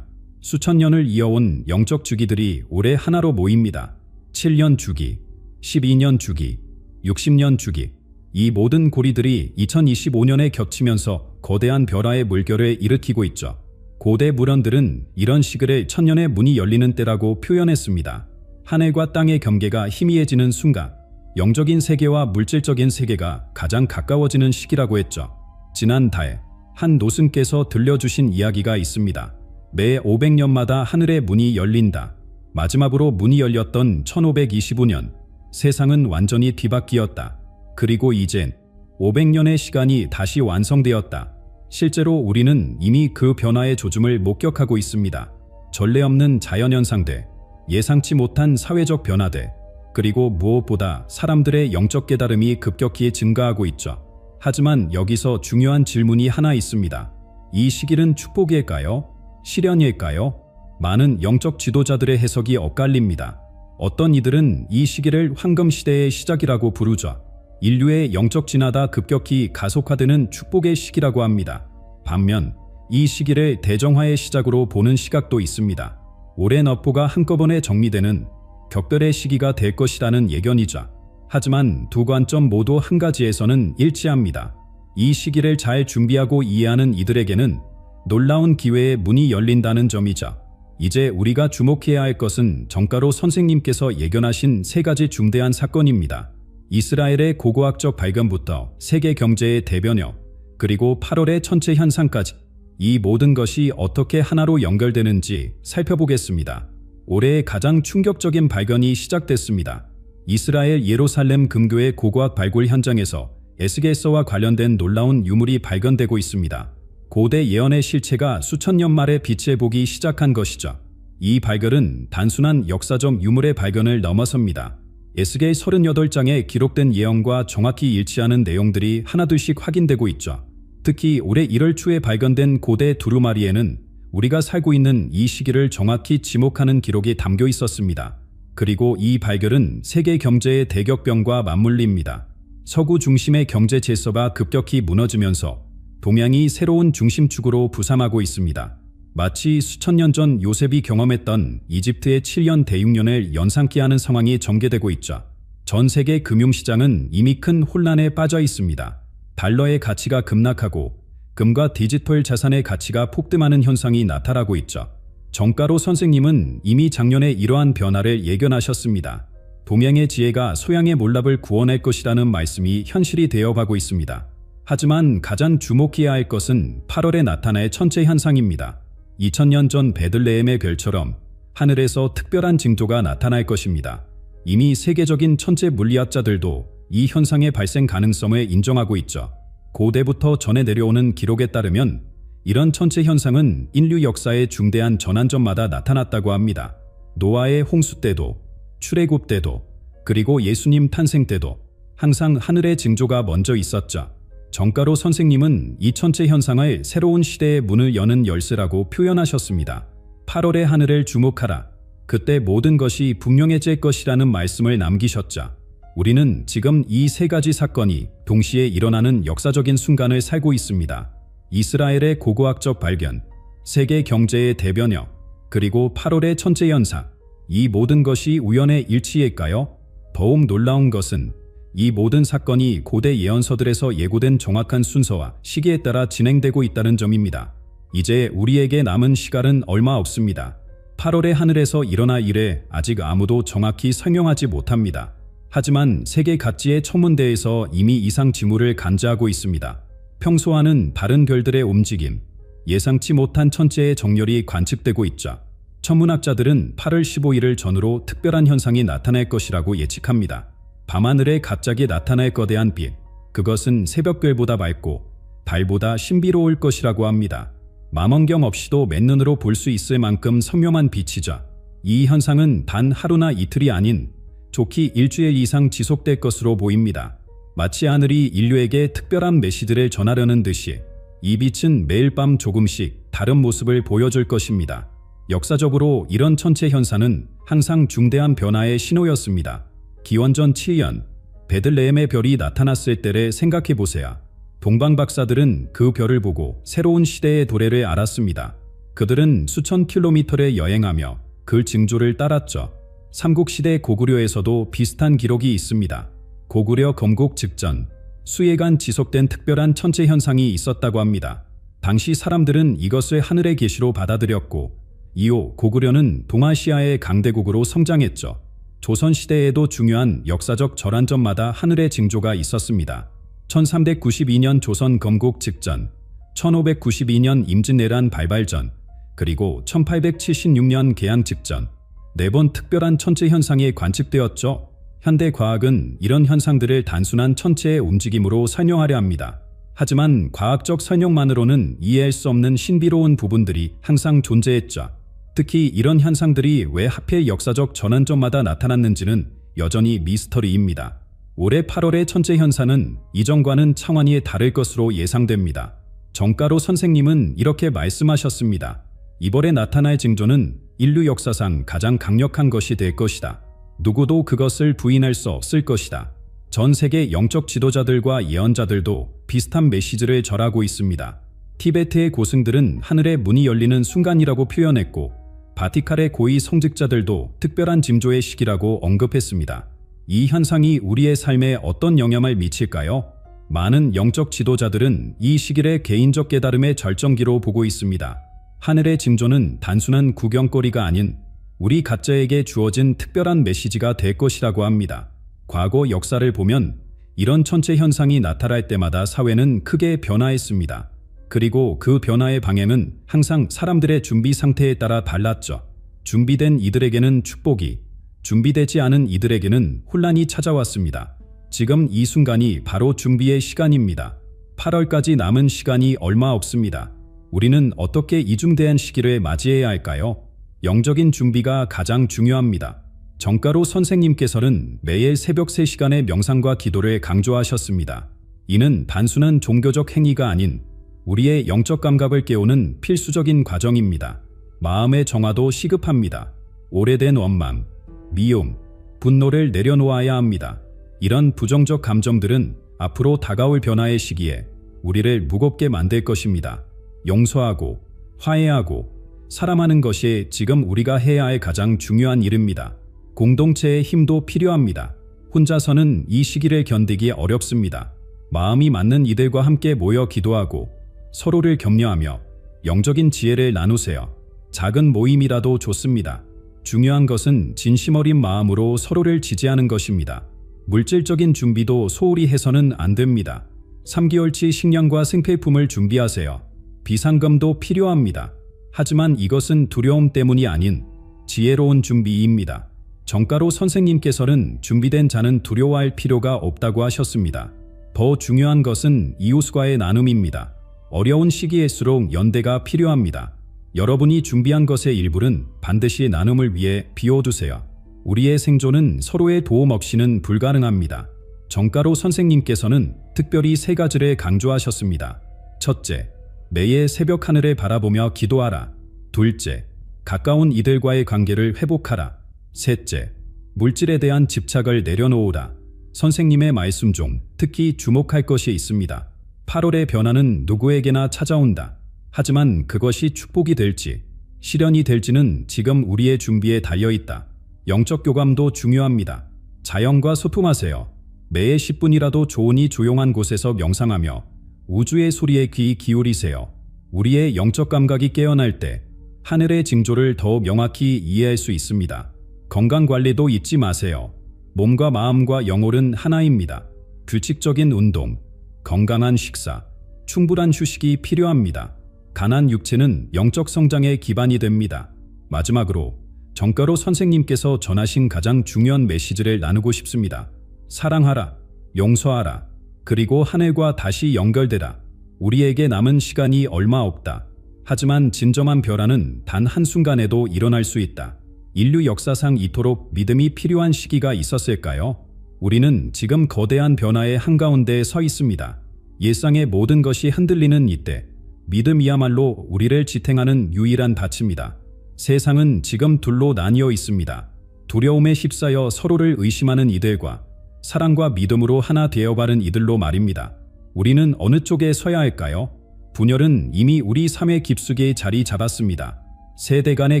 수천 년을 이어온 영적 주기들이 올해 하나로 모입니다. 7년 주기, 12년 주기, 60년 주기. 이 모든 고리들이 2025년에 겹치면서 거대한 변화의 물결을 일으키고 있죠. 고대 물언들은 이런 시기를 천년의 문이 열리는 때라고 표현했습니다. 하늘과 땅의 경계가 희미해지는 순간, 영적인 세계와 물질적인 세계가 가장 가까워지는 시기라고 했죠. 지난달, 한 노승께서 들려주신 이야기가 있습니다. 매 500년마다 하늘의 문이 열린다. 마지막으로 문이 열렸던 1525년, 세상은 완전히 뒤바뀌었다. 그리고 이젠 500년의 시간이 다시 완성되었다. 실제로 우리는 이미 그 변화의 조짐을 목격하고 있습니다. 전례 없는 자연현상들, 예상치 못한 사회적 변화들, 그리고 무엇보다 사람들의 영적 깨달음이 급격히 증가하고 있죠. 하지만 여기서 중요한 질문이 하나 있습니다. 이 시기는 축복일까요? 시련일까요? 많은 영적 지도자들의 해석이 엇갈립니다. 어떤 이들은 이 시기를 황금시대의 시작이라고 부르죠. 인류의 영적 진화가 급격히 가속화되는 축복의 시기라고 합니다. 반면 이 시기를 대정화의 시작으로 보는 시각도 있습니다. 오랜 업보가 한꺼번에 정리되는 격별의 시기가 될 것이라는 예견이죠. 하지만 두 관점 모두 한 가지에서는 일치합니다. 이 시기를 잘 준비하고 이해하는 이들에게는 놀라운 기회의 문이 열린다는 점이죠. 이제 우리가 주목해야 할 것은 정가로 선생님께서 예견하신 세 가지 중대한 사건입니다. 이스라엘의 고고학적 발견부터 세계 경제의 대변혁, 그리고 8월의 천체 현상까지 이 모든 것이 어떻게 하나로 연결되는지 살펴보겠습니다. 올해의 가장 충격적인 발견이 시작됐습니다. 이스라엘 예루살렘 금교의 고고학 발굴 현장에서 에스겔서와 관련된 놀라운 유물이 발견되고 있습니다. 고대 예언의 실체가 수천 년 만에 빛을 보기 시작한 것이죠. 이 발견은 단순한 역사적 유물의 발견을 넘어섭니다. 에스겔 38장에 기록된 예언과 정확히 일치하는 내용들이 하나둘씩 확인되고 있죠. 특히 올해 1월 초에 발견된 고대 두루마리에는 우리가 살고 있는 이 시기를 정확히 지목하는 기록이 담겨 있었습니다. 그리고 이 발견은 세계 경제의 대격변과 맞물립니다. 서구 중심의 경제 질서가 급격히 무너지면서 동양이 새로운 중심축으로 부상하고 있습니다. 마치 수천 년 전 요셉이 경험했던 이집트의 7년 대육년을 연상케 하는 상황이 전개되고 있죠. 전 세계 금융시장은 이미 큰 혼란에 빠져 있습니다. 달러의 가치가 급락하고 금과 디지털 자산의 가치가 폭등하는 현상이 나타나고 있죠. 정가로 선생님은 이미 작년에 이러한 변화를 예견하셨습니다. 동양의 지혜가 소양의 몰락을 구원할 것이라는 말씀이 현실이 되어가고 있습니다. 하지만 가장 주목해야 할 것은 8월에 나타날 천체 현상입니다. 2000년 전 베들레헴의 별처럼 하늘에서 특별한 징조가 나타날 것입니다. 이미 세계적인 천체 물리학자들도 이 현상의 발생 가능성을 인정하고 있죠. 고대부터 전해 내려오는 기록에 따르면 이런 천체 현상은 인류 역사의 중대한 전환점마다 나타났다고 합니다. 노아의 홍수 때도, 출애굽 때도, 그리고 예수님 탄생 때도 항상 하늘의 징조가 먼저 있었죠. 정가로 선생님은 이 천체 현상을 새로운 시대의 문을 여는 열쇠라고 표현하셨습니다. 8월의 하늘을 주목하라. 그때 모든 것이 분명해질 것이라는 말씀을 남기셨죠. 우리는 지금 이 세 가지 사건이 동시에 일어나는 역사적인 순간을 살고 있습니다. 이스라엘의 고고학적 발견, 세계 경제의 대변혁, 그리고 8월의 천체 현상. 이 모든 것이 우연의 일치일까요? 더욱 놀라운 것은 이 모든 사건이 고대 예언서들에서 예고된 정확한 순서와 시기에 따라 진행되고 있다는 점입니다. 이제 우리에게 남은 시간은 얼마 없습니다. 8월의 하늘에서 일어날 일에 아직 아무도 정확히 설명하지 못합니다. 하지만 세계 각지의 천문대에서 이미 이상 징후를 간주하고 있습니다. 평소와는 다른 별들의 움직임, 예상치 못한 천체의 정렬이 관측되고 있죠. 천문학자들은 8월 15일을 전후로 특별한 현상이 나타날 것이라고 예측합니다. 밤하늘에 갑자기 나타날 거대한 빛, 그것은 새벽별보다 밝고 달보다 신비로울 것이라고 합니다. 망원경 없이도 맨눈으로 볼 수 있을 만큼 선명한 빛이죠. 이 현상은 단 하루나 이틀이 아닌 좋기 일주일 이상 지속될 것으로 보입니다. 마치 하늘이 인류에게 특별한 메시지를 전하려는 듯이 이 빛은 매일 밤 조금씩 다른 모습을 보여줄 것입니다. 역사적으로 이런 천체 현상은 항상 중대한 변화의 신호였습니다. 기원전 7년 베들레헴의 별이 나타났을 때를 생각해 보세요. 동방 박사들은 그 별을 보고 새로운 시대의 도래를 알았습니다. 그들은 수천 킬로미터를 여행하며 그 징조를 따랐죠. 삼국시대 고구려에서도 비슷한 기록이 있습니다. 고구려 건국 직전 수예간 지속된 특별한 천체 현상이 있었다고 합니다. 당시 사람들은 이것을 하늘의 계시로 받아들였고 이후 고구려는 동아시아의 강대국으로 성장했죠. 조선시대에도 중요한 역사적 전환점마다 하늘의 징조가 있었습니다. 1392년 조선 건국 직전, 1592년 임진왜란 발발 전, 그리고 1876년 개항 직전, 4번 특별한 천체 현상이 관측되었죠. 현대 과학은 이런 현상들을 단순한 천체의 움직임으로 설명하려 합니다. 하지만 과학적 설명만으로는 이해할 수 없는 신비로운 부분들이 항상 존재했죠. 특히 이런 현상들이 왜 하필 역사적 전환점마다 나타났는지는 여전히 미스터리입니다. 올해 8월의 천체 현상은 이전과는 차원이 다를 것으로 예상됩니다. 정가로 선생님은 이렇게 말씀하셨습니다. 이번에 나타날 징조는 인류 역사상 가장 강력한 것이 될 것이다. 누구도 그것을 부인할 수 없을 것이다. 전 세계 영적 지도자들과 예언자들도 비슷한 메시지를 전하고 있습니다. 티베트의 고승들은 하늘의 문이 열리는 순간이라고 표현했고 바티칸의 고위 성직자들도 특별한 징조의 시기라고 언급했습니다. 이 현상이 우리의 삶에 어떤 영향을 미칠까요? 많은 영적 지도자들은 이 시기를 개인적 깨달음의 절정기로 보고 있습니다. 하늘의 징조는 단순한 구경거리가 아닌 우리 각자에게 주어진 특별한 메시지가 될 것이라고 합니다. 과거 역사를 보면 이런 천체 현상이 나타날 때마다 사회는 크게 변화했습니다. 그리고 그 변화의 방향은 항상 사람들의 준비 상태에 따라 달랐죠. 준비된 이들에게는 축복이, 준비되지 않은 이들에게는 혼란이 찾아왔습니다. 지금 이 순간이 바로 준비의 시간입니다. 8월까지 남은 시간이 얼마 없습니다. 우리는 어떻게 이중대한 시기를 맞이해야 할까요? 영적인 준비가 가장 중요합니다. 정가로 선생님께서는 매일 새벽 3시간의 명상과 기도를 강조하셨습니다. 이는 단순한 종교적 행위가 아닌 우리의 영적 감각을 깨우는 필수적인 과정입니다. 마음의 정화도 시급합니다. 오래된 원망, 미움, 분노를 내려놓아야 합니다. 이런 부정적 감정들은 앞으로 다가올 변화의 시기에 우리를 무겁게 만들 것입니다. 용서하고 화해하고 사랑하는 것이 지금 우리가 해야 할 가장 중요한 일입니다. 공동체의 힘도 필요합니다. 혼자서는 이 시기를 견디기 어렵습니다. 마음이 맞는 이들과 함께 모여 기도하고 서로를 격려하며 영적인 지혜를 나누세요. 작은 모임이라도 좋습니다. 중요한 것은 진심 어린 마음으로 서로를 지지하는 것입니다. 물질적인 준비도 소홀히 해서는 안 됩니다. 3개월치 식량과 생필품을 준비하세요. 비상금도 필요합니다. 하지만 이것은 두려움 때문이 아닌 지혜로운 준비입니다. 정가로 선생님께서는 준비된 자는 두려워할 필요가 없다고 하셨습니다. 더 중요한 것은 이웃과의 나눔입니다. 어려운 시기일수록 연대가 필요합니다. 여러분이 준비한 것의 일부는 반드시 나눔을 위해 비워두세요. 우리의 생존은 서로의 도움 없이는 불가능합니다. 정가로 선생님께서는 특별히 3가지를 강조하셨습니다. 첫째, 매일 새벽 하늘을 바라보며 기도하라. 둘째, 가까운 이들과의 관계를 회복하라. 셋째, 물질에 대한 집착을 내려놓으라. 선생님의 말씀 중 특히 주목할 것이 있습니다. 8월의 변화는 누구에게나 찾아온다. 하지만 그것이 축복이 될지 시련이 될지는 지금 우리의 준비에 달려있다. 영적 교감도 중요합니다. 자연과 소통하세요. 매일 10분이라도 좋으니 조용한 곳에서 명상하며 우주의 소리에 귀 기울이세요. 우리의 영적 감각이 깨어날 때 하늘의 징조를 더욱 명확히 이해할 수 있습니다. 건강관리도 잊지 마세요. 몸과 마음과 영혼은 하나입니다. 규칙적인 운동, 건강한 식사, 충분한 휴식이 필요합니다. 강한 육체는 영적 성장의 기반이 됩니다. 마지막으로 정가로 선생님께서 전하신 가장 중요한 메시지를 나누고 싶습니다. 사랑하라, 용서하라, 그리고 하늘과 다시 연결되라. 우리에게 남은 시간이 얼마 없다. 하지만 진정한 변화는 단 한순간에도 일어날 수 있다. 인류 역사상 이토록 믿음이 필요한 시기가 있었을까요? 우리는 지금 거대한 변화의 한가운데에 서 있습니다. 일상의 모든 것이 흔들리는 이때 믿음이야말로 우리를 지탱하는 유일한 닻입니다. 세상은 지금 둘로 나뉘어 있습니다. 두려움에 휩싸여 서로를 의심하는 이들과 사랑과 믿음으로 하나 되어가는 이들로 말입니다. 우리는 어느 쪽에 서야 할까요? 분열은 이미 우리 삶의 깊숙이 자리 잡았습니다. 세대 간의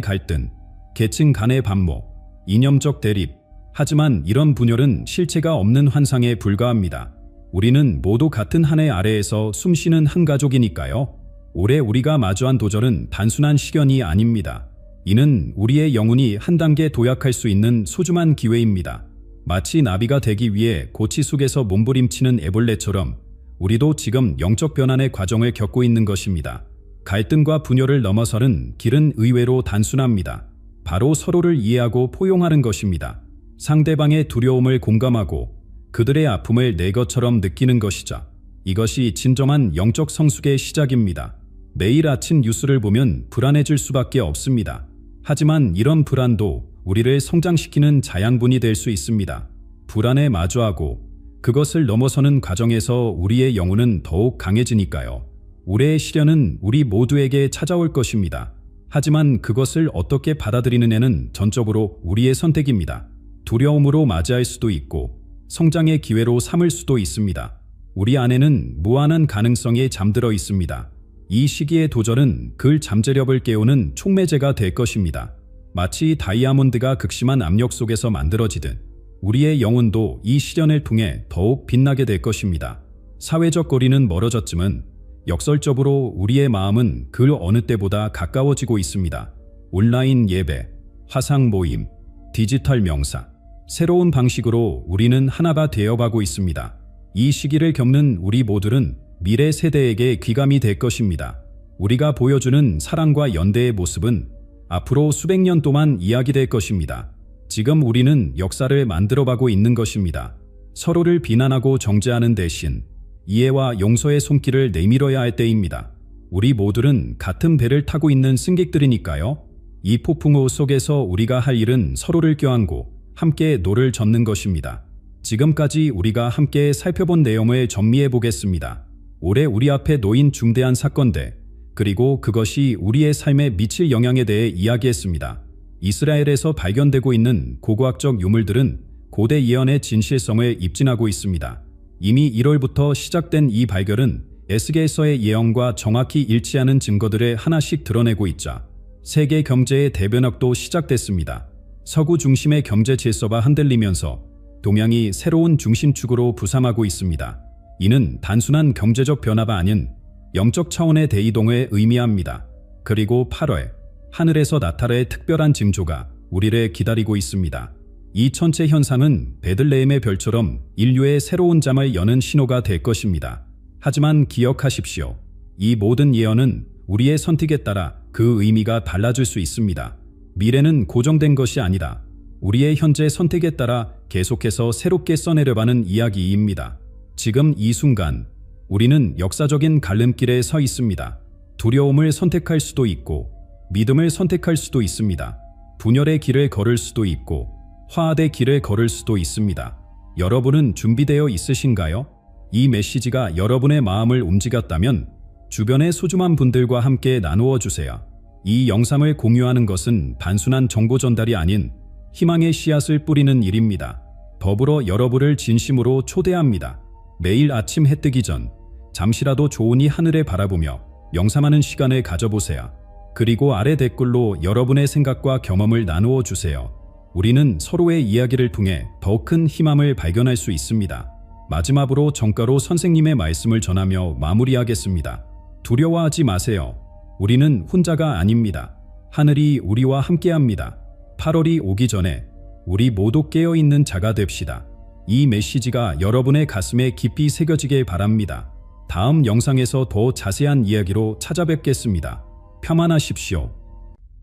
갈등, 계층 간의 반목, 이념적 대립. 하지만 이런 분열은 실체가 없는 환상에 불과합니다. 우리는 모두 같은 한 해 아래에서 숨쉬는 한 가족이니까요. 올해 우리가 마주한 도전은 단순한 시련이 아닙니다. 이는 우리의 영혼이 한 단계 도약할 수 있는 소중한 기회입니다. 마치 나비가 되기 위해 고치 속에서 몸부림치는 애벌레처럼 우리도 지금 영적 변환의 과정을 겪고 있는 것입니다. 갈등과 분열을 넘어서는 길은 의외로 단순합니다. 바로 서로를 이해하고 포용하는 것입니다. 상대방의 두려움을 공감하고 그들의 아픔을 내 것처럼 느끼는 것이죠. 이것이 진정한 영적 성숙의 시작입니다. 매일 아침 뉴스를 보면 불안해질 수밖에 없습니다. 하지만 이런 불안도 우리를 성장시키는 자양분이 될 수 있습니다. 불안에 마주하고 그것을 넘어서는 과정에서 우리의 영혼은 더욱 강해지니까요. 올해의 시련은 우리 모두에게 찾아올 것입니다. 하지만 그것을 어떻게 받아들이느냐는 전적으로 우리의 선택입니다. 두려움으로 맞이할 수도 있고 성장의 기회로 삼을 수도 있습니다. 우리 안에는 무한한 가능성이 잠들어 있습니다. 이 시기의 도전은 그 잠재력을 깨우는 촉매제가 될 것입니다. 마치 다이아몬드가 극심한 압력 속에서 만들어지듯 우리의 영혼도 이 시련을 통해 더욱 빛나게 될 것입니다. 사회적 거리는 멀어졌지만 역설적으로 우리의 마음은 그 어느 때보다 가까워지고 있습니다. 온라인 예배, 화상 모임, 디지털 명사, 새로운 방식으로 우리는 하나가 되어가고 있습니다. 이 시기를 겪는 우리 모두는 미래 세대에게 귀감이 될 것입니다. 우리가 보여주는 사랑과 연대의 모습은 앞으로 수백 년 동안 이야기될 것입니다. 지금 우리는 역사를 만들어가고 있는 것입니다. 서로를 비난하고 정죄하는 대신 이해와 용서의 손길을 내밀어야 할 때입니다. 우리 모두는 같은 배를 타고 있는 승객들이니까요. 이 폭풍우 속에서 우리가 할 일은 서로를 껴안고 함께 노를 젓는 것입니다. 지금까지 우리가 함께 살펴본 내용을 정리해 보겠습니다. 올해 우리 앞에 놓인 중대한 사건들, 그리고 그것이 우리의 삶에 미칠 영향에 대해 이야기했습니다. 이스라엘에서 발견되고 있는 고고학적 유물들은 고대 예언의 진실성을 입증하고 있습니다. 이미 1월부터 시작된 이 발견은 에스겔서의 예언과 정확히 일치하는 증거들을 하나씩 드러내고 있자 세계 경제의 대변혁도 시작됐습니다. 서구 중심의 경제 질서가 흔들리면서 동양이 새로운 중심축으로 부상하고 있습니다. 이는 단순한 경제적 변화가 아닌 영적 차원의 대이동을 의미합니다. 그리고 8월, 하늘에서 나타날 특별한 징조가 우리를 기다리고 있습니다. 이 천체 현상은 베들레헴의 별처럼 인류의 새로운 장을 여는 신호가 될 것입니다. 하지만 기억하십시오. 이 모든 예언은 우리의 선택에 따라 그 의미가 달라질 수 있습니다. 미래는 고정된 것이 아니다. 우리의 현재 선택에 따라 계속해서 새롭게 써내려가는 이야기입니다. 지금 이 순간 우리는 역사적인 갈림길에 서 있습니다. 두려움을 선택할 수도 있고 믿음을 선택할 수도 있습니다. 분열의 길을 걸을 수도 있고 화합의 길을 걸을 수도 있습니다. 여러분은 준비되어 있으신가요? 이 메시지가 여러분의 마음을 움직였다면 주변의 소중한 분들과 함께 나누어 주세요. 이 영상을 공유하는 것은 단순한 정보 전달이 아닌 희망의 씨앗을 뿌리는 일입니다. 더불어 여러분을 진심으로 초대합니다. 매일 아침 해 뜨기 전 잠시라도 조용히 하늘을 바라보며 명상하는 시간을 가져보세요. 그리고 아래 댓글로 여러분의 생각과 경험을 나누어 주세요. 우리는 서로의 이야기를 통해 더 큰 희망을 발견할 수 있습니다. 마지막으로 정가로 선생님의 말씀을 전하며 마무리하겠습니다. 두려워하지 마세요. 우리는 혼자가 아닙니다. 하늘이 우리와 함께합니다. 8월이 오기 전에 우리 모두 깨어있는 자가 됩시다. 이 메시지가 여러분의 가슴에 깊이 새겨지길 바랍니다. 다음 영상에서 더 자세한 이야기로 찾아뵙겠습니다. 평안하십시오.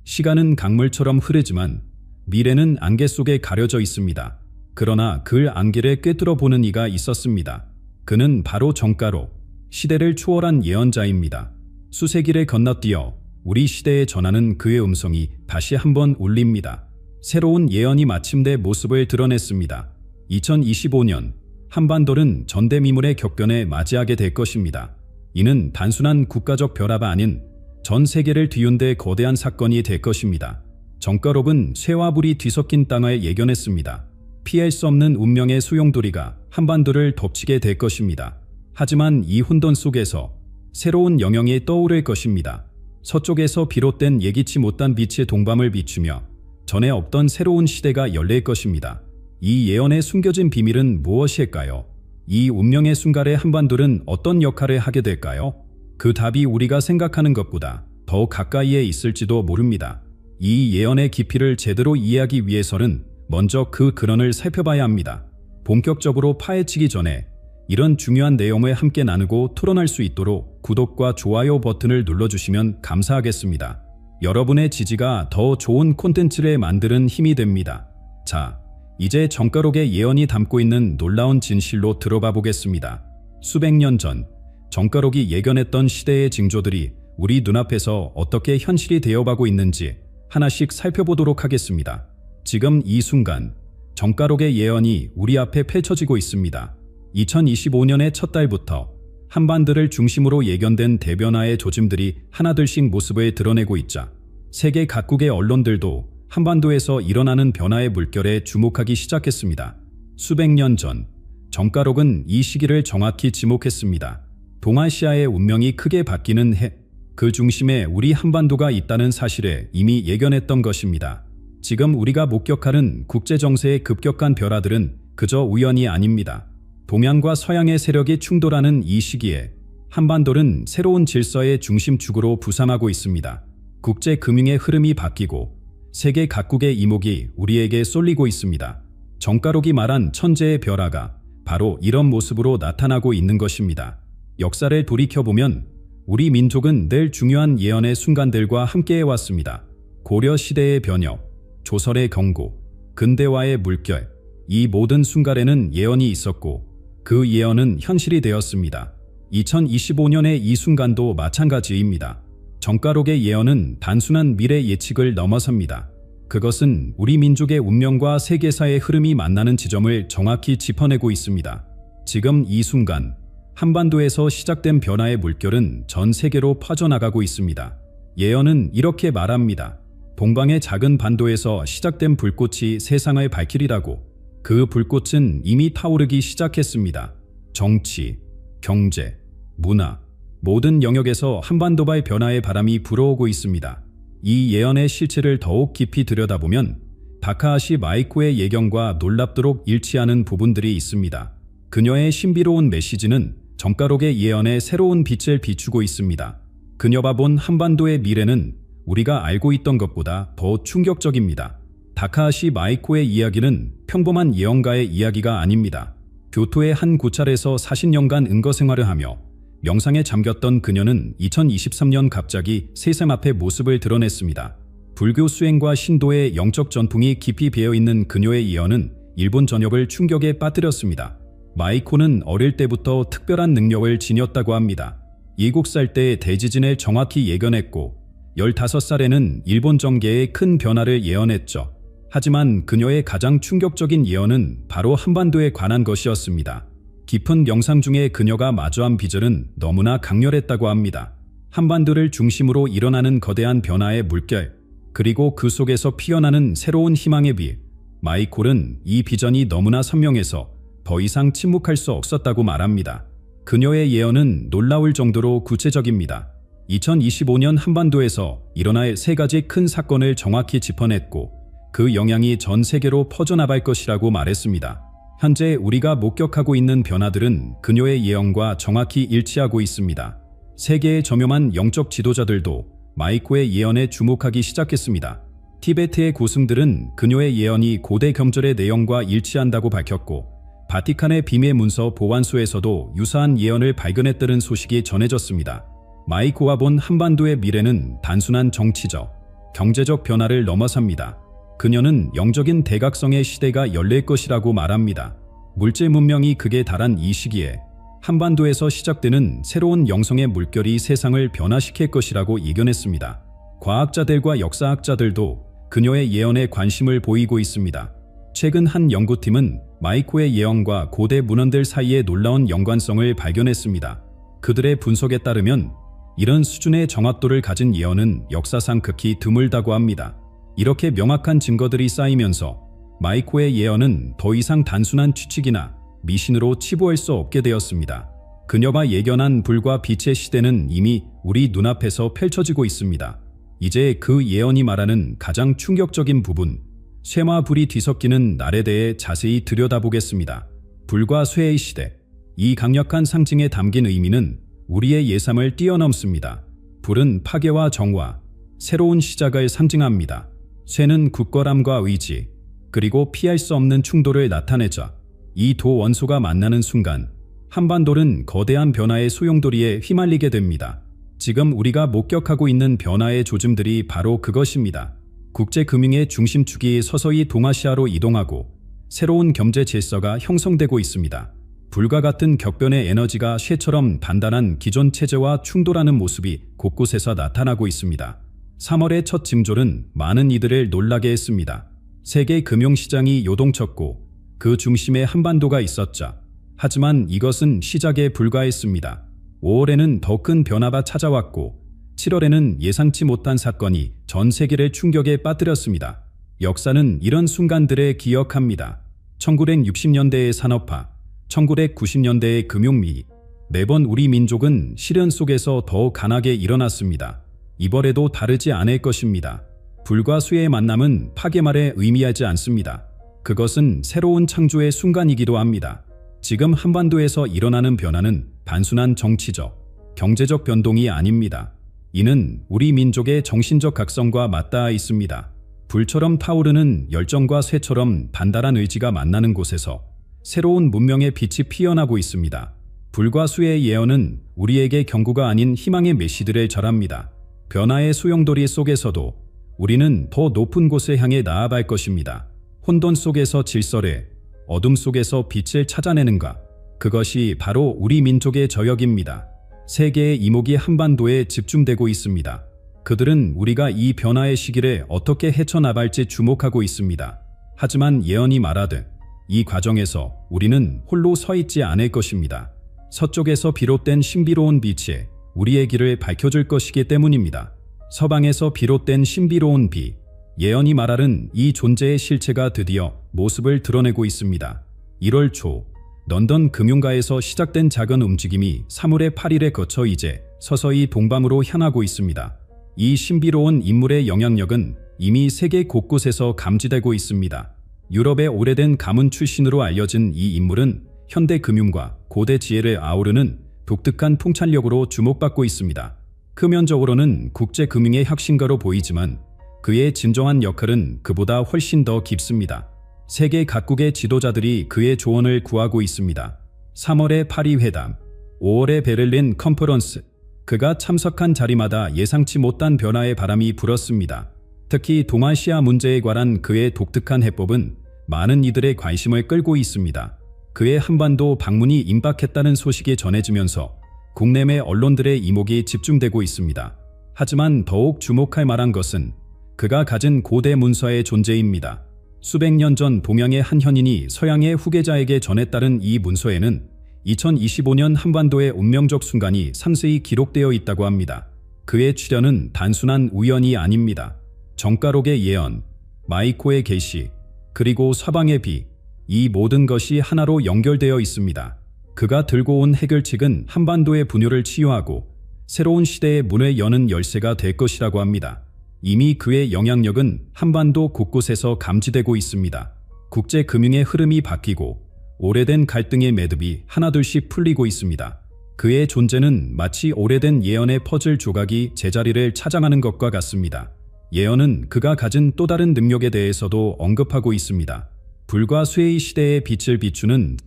시간은 강물처럼 흐르지만 미래는 안개 속에 가려져 있습니다. 그러나 그 안개를 꿰뚫어 보는 이가 있었습니다. 그는 바로 정가로 시대를 초월한 예언자입니다. 수세기를 건너뛰어 우리 시대에 전하는 그의 음성이 다시 한번 울립니다. 새로운 예언이 마침내 모습을 드러냈습니다. 2025년 한반도는 전대미문의 격변에 맞이하게 될 것입니다. 이는 단순한 국가적 변화가 아닌 전 세계를 뒤흔들 거대한 사건이 될 것입니다. 정가록은 쇠와 불이 뒤섞인 땅을 예견했습니다. 피할 수 없는 운명의 소용돌이가 한반도를 덮치게 될 것입니다. 하지만 이 혼돈 속에서 새로운 영역이 떠오를 것입니다. 서쪽에서 비롯된 예기치 못한 빛의 동밤을 비추며 전에 없던 새로운 시대가 열릴 것입니다. 이 예언에 숨겨진 비밀은 무엇일까요? 이 운명의 순간에 한반도는 어떤 역할을 하게 될까요? 그 답이 우리가 생각하는 것보다 더 가까이에 있을지도 모릅니다. 이 예언의 깊이를 제대로 이해하기 위해서는 먼저 그 근원을 살펴봐야 합니다. 본격적으로 파헤치기 전에 이런 중요한 내용을 함께 나누고 토론할 수 있도록 구독과 좋아요 버튼을 눌러주시면 감사하겠습니다. 여러분의 지지가 더 좋은 콘텐츠를 만드는 힘이 됩니다. 자, 이제 정가록의 예언이 담고 있는 놀라운 진실로 들어가 보겠습니다. 수백 년 전 정가록이 예견했던 시대의 징조들이 우리 눈앞에서 어떻게 현실이 되어가고 있는지 하나씩 살펴보도록 하겠습니다. 지금 이 순간 정가록의 예언이 우리 앞에 펼쳐지고 있습니다. 2025년의 첫 달부터 한반도를 중심으로 예견된 대변화의 조짐들이 하나둘씩 모습을 드러내고 있자 세계 각국의 언론들도 한반도에서 일어나는 변화의 물결에 주목하기 시작했습니다. 수백 년 전 정가록은 이 시기를 정확히 지목했습니다. 동아시아의 운명이 크게 바뀌는 해, 그 중심에 우리 한반도가 있다는 사실을 이미 예견했던 것입니다. 지금 우리가 목격하는 국제정세의 급격한 변화들은 그저 우연이 아닙니다. 동양과 서양의 세력이 충돌하는 이 시기에 한반도는 새로운 질서의 중심축으로 부상하고 있습니다. 국제 금융의 흐름이 바뀌고 세계 각국의 이목이 우리에게 쏠리고 있습니다. 정가록이 말한 천재의 변화가 바로 이런 모습으로 나타나고 있는 것입니다. 역사를 돌이켜보면 우리 민족은 늘 중요한 예언의 순간들과 함께해왔습니다. 고려 시대의 변혁, 조선의 경고, 근대화의 물결, 이 모든 순간에는 예언이 있었고 그 예언은 현실이 되었습니다. 2025년의 이 순간도 마찬가지입니다. 정가록의 예언은 단순한 미래 예측을 넘어섭니다. 그것은 우리 민족의 운명과 세계사의 흐름이 만나는 지점을 정확히 짚어내고 있습니다. 지금 이 순간 한반도에서 시작된 변화의 물결은 전 세계로 퍼져나가고 있습니다. 예언은 이렇게 말합니다. 동방의 작은 반도에서 시작된 불꽃이 세상을 밝히리라고. 그 불꽃은 이미 타오르기 시작했습니다. 정치, 경제, 문화, 모든 영역에서 한반도발 변화의 바람이 불어오고 있습니다. 이 예언의 실체를 더욱 깊이 들여다보면 다카하시 마이코의 예견과 놀랍도록 일치하는 부분들이 있습니다. 그녀의 신비로운 메시지는 정가록의 예언에 새로운 빛을 비추고 있습니다. 그녀가 본 한반도의 미래는 우리가 알고 있던 것보다 더 충격적입니다. 다카하시 마이코의 이야기는 평범한 예언가의 이야기가 아닙니다. 교토의 한 고찰에서 40년간 은거 생활을 하며 명상에 잠겼던 그녀는 2023년 갑자기 세상 앞에 모습을 드러냈습니다. 불교 수행과 신도의 영적 전통이 깊이 배어있는 그녀의 예언은 일본 전역을 충격에 빠뜨렸습니다. 마이코는 어릴 때부터 특별한 능력을 지녔다고 합니다. 7살 때 대지진을 정확히 예견했고 15살에는 일본 정계에 큰 변화를 예언했죠. 하지만 그녀의 가장 충격적인 예언은 바로 한반도에 관한 것이었습니다. 깊은 명상 중에 그녀가 마주한 비전은 너무나 강렬했다고 합니다. 한반도를 중심으로 일어나는 거대한 변화의 물결, 그리고 그 속에서 피어나는 새로운 희망의 빛. 마이콜은 이 비전이 너무나 선명해서 더 이상 침묵할 수 없었다고 말합니다. 그녀의 예언은 놀라울 정도로 구체적입니다. 2025년 한반도에서 일어날 3가지 큰 사건을 정확히 짚어냈고 그 영향이 전 세계로 퍼져나갈 것이라고 말했습니다. 현재 우리가 목격하고 있는 변화들은 그녀의 예언과 정확히 일치하고 있습니다. 세계의 저명한 영적 지도자들도 마이코의 예언에 주목하기 시작했습니다. 티베트의 고승들은 그녀의 예언이 고대 경절의 내용과 일치한다고 밝혔고 바티칸의 비밀 문서 보관소에서도 유사한 예언을 발견했다는 소식이 전해졌습니다. 마이코가 본 한반도의 미래는 단순한 정치적, 경제적 변화를 넘어섭니다. 그녀는 영적인 대각성의 시대가 열릴 것이라고 말합니다. 물질 문명이 극에 달한 이 시기에 한반도에서 시작되는 새로운 영성의 물결이 세상을 변화시킬 것이라고 예견했습니다. 과학자들과 역사학자들도 그녀의 예언에 관심을 보이고 있습니다. 최근 한 연구팀은 마이코의 예언과 고대 문헌들 사이의 놀라운 연관성을 발견했습니다. 그들의 분석에 따르면 이런 수준의 정확도를 가진 예언은 역사상 극히 드물다고 합니다. 이렇게 명확한 증거들이 쌓이면서 마이코의 예언은 더 이상 단순한 추측이나 미신으로 치부할 수 없게 되었습니다. 그녀가 예견한 불과 빛의 시대는 이미 우리 눈앞에서 펼쳐지고 있습니다. 이제 그 예언이 말하는 가장 충격적인 부분, 쇠와 불이 뒤섞이는 날에 대해 자세히 들여다보겠습니다. 불과 쇠의 시대, 이 강력한 상징에 담긴 의미는 우리의 예상을 뛰어넘습니다. 불은 파괴와 정화, 새로운 시작을 상징합니다. 쇠는 굳건함과 의지, 그리고 피할 수 없는 충돌을 나타내죠. 이 두 원소가 만나는 순간 한반도는 거대한 변화의 소용돌이에 휘말리게 됩니다. 지금 우리가 목격하고 있는 변화의 조짐들이 바로 그것입니다. 국제금융의 중심축이 서서히 동아시아로 이동하고 새로운 경제 질서가 형성되고 있습니다. 불과 같은 격변의 에너지가 쇠처럼 단단한 기존 체제와 충돌하는 모습이 곳곳에서 나타나고 있습니다. 3월의 첫 징조는 많은 이들을 놀라게 했습니다. 세계 금융시장이 요동쳤고 그 중심에 한반도가 있었죠. 하지만 이것은 시작에 불과했습니다. 5월에는 더 큰 변화가 찾아왔고 7월에는 예상치 못한 사건이 전 세계를 충격에 빠뜨렸습니다. 역사는 이런 순간들을 기억합니다. 1960년대의 산업화, 1990년대의 금융위기, 매번 우리 민족은 시련 속에서 더 강하게 일어났습니다. 이번에도 다르지 않을 것입니다. 불과 수의 만남은 파괴말에 의미하지 않습니다. 그것은 새로운 창조의 순간이기도 합니다. 지금 한반도에서 일어나는 변화는 단순한 정치적, 경제적 변동이 아닙니다. 이는 우리 민족의 정신적 각성과 맞닿아 있습니다. 불처럼 타오르는 열정과 쇠처럼 단단한 의지가 만나는 곳에서 새로운 문명의 빛이 피어나고 있습니다. 불과 수의 예언은 우리에게 경고가 아닌 희망의 메시지를 전합니다. 변화의 소용돌이 속에서도 우리는 더 높은 곳을 향해 나아갈 것입니다. 혼돈 속에서 질서를, 어둠 속에서 빛을 찾아내는가, 그것이 바로 우리 민족의 저역입니다. 세계의 이목이 한반도에 집중되고 있습니다. 그들은 우리가 이 변화의 시기를 어떻게 헤쳐나갈지 주목하고 있습니다. 하지만 예언이 말하듯 이 과정에서 우리는 홀로 서 있지 않을 것입니다. 서쪽에서 비롯된 신비로운 빛이 우리의 길을 밝혀줄 것이기 때문입니다. 서방에서 비롯된 신비로운 빛, 예언이 말하는 이 존재의 실체가 드디어 모습을 드러내고 있습니다. 1월 초 런던 금융가에서 시작된 작은 움직임이 3월의 8일에 거쳐 이제 서서히 동방으로 향하고 있습니다. 이 신비로운 인물의 영향력은 이미 세계 곳곳에서 감지되고 있습니다. 유럽의 오래된 가문 출신으로 알려진 이 인물은 현대 금융과 고대 지혜를 아우르는 독특한 통찰력으로 주목받고 있습니다. 표면적으로는 국제 금융의 혁신가로 보이지만 그의 진정한 역할은 그보다 훨씬 더 깊습니다. 세계 각국의 지도자들이 그의 조언을 구하고 있습니다. 3월의 파리 회담, 5월의 베를린 컨퍼런스, 그가 참석한 자리마다 예상치 못한 변화의 바람이 불었습니다. 특히 동아시아 문제에 관한 그의 독특한 해법은 많은 이들의 관심을 끌고 있습니다. 그의 한반도 방문이 임박했다는 소식이 전해지면서 국내외 언론들의 이목이 집중되고 있습니다. 하지만 더욱 주목할 만한 것은 그가 가진 고대 문서의 존재입니다. 수백 년 전 동양의 한 현인이 서양의 후계자에게 전했다는 이 문서에는 2025년 한반도의 운명적 순간이 상세히 기록되어 있다고 합니다. 그의 출현은 단순한 우연이 아닙니다. 정가록의 예언, 마이코의 계시, 그리고 서방의 비, 이 모든 것이 하나로 연결되어 있습니다. 그가 들고 온 해결책은 한반도의 분열을 치유하고 새로운 시대의 문을 여는 열쇠가 될 것이라고 합니다. 이미 그의 영향력은 한반도 곳곳에서 감지되고 있습니다. 국제 금융의 흐름이 바뀌고 오래된 갈등의 매듭이 하나둘씩 풀리고 있습니다. 그의 존재는 마치 오래된 예언의 퍼즐 조각이 제자리를 찾아가는 것과 같습니다. 예언은 그가 가진 또 다른 능력에 대해서도 언급하고 있습니다. 불과 수의 시대의 빛을 비추는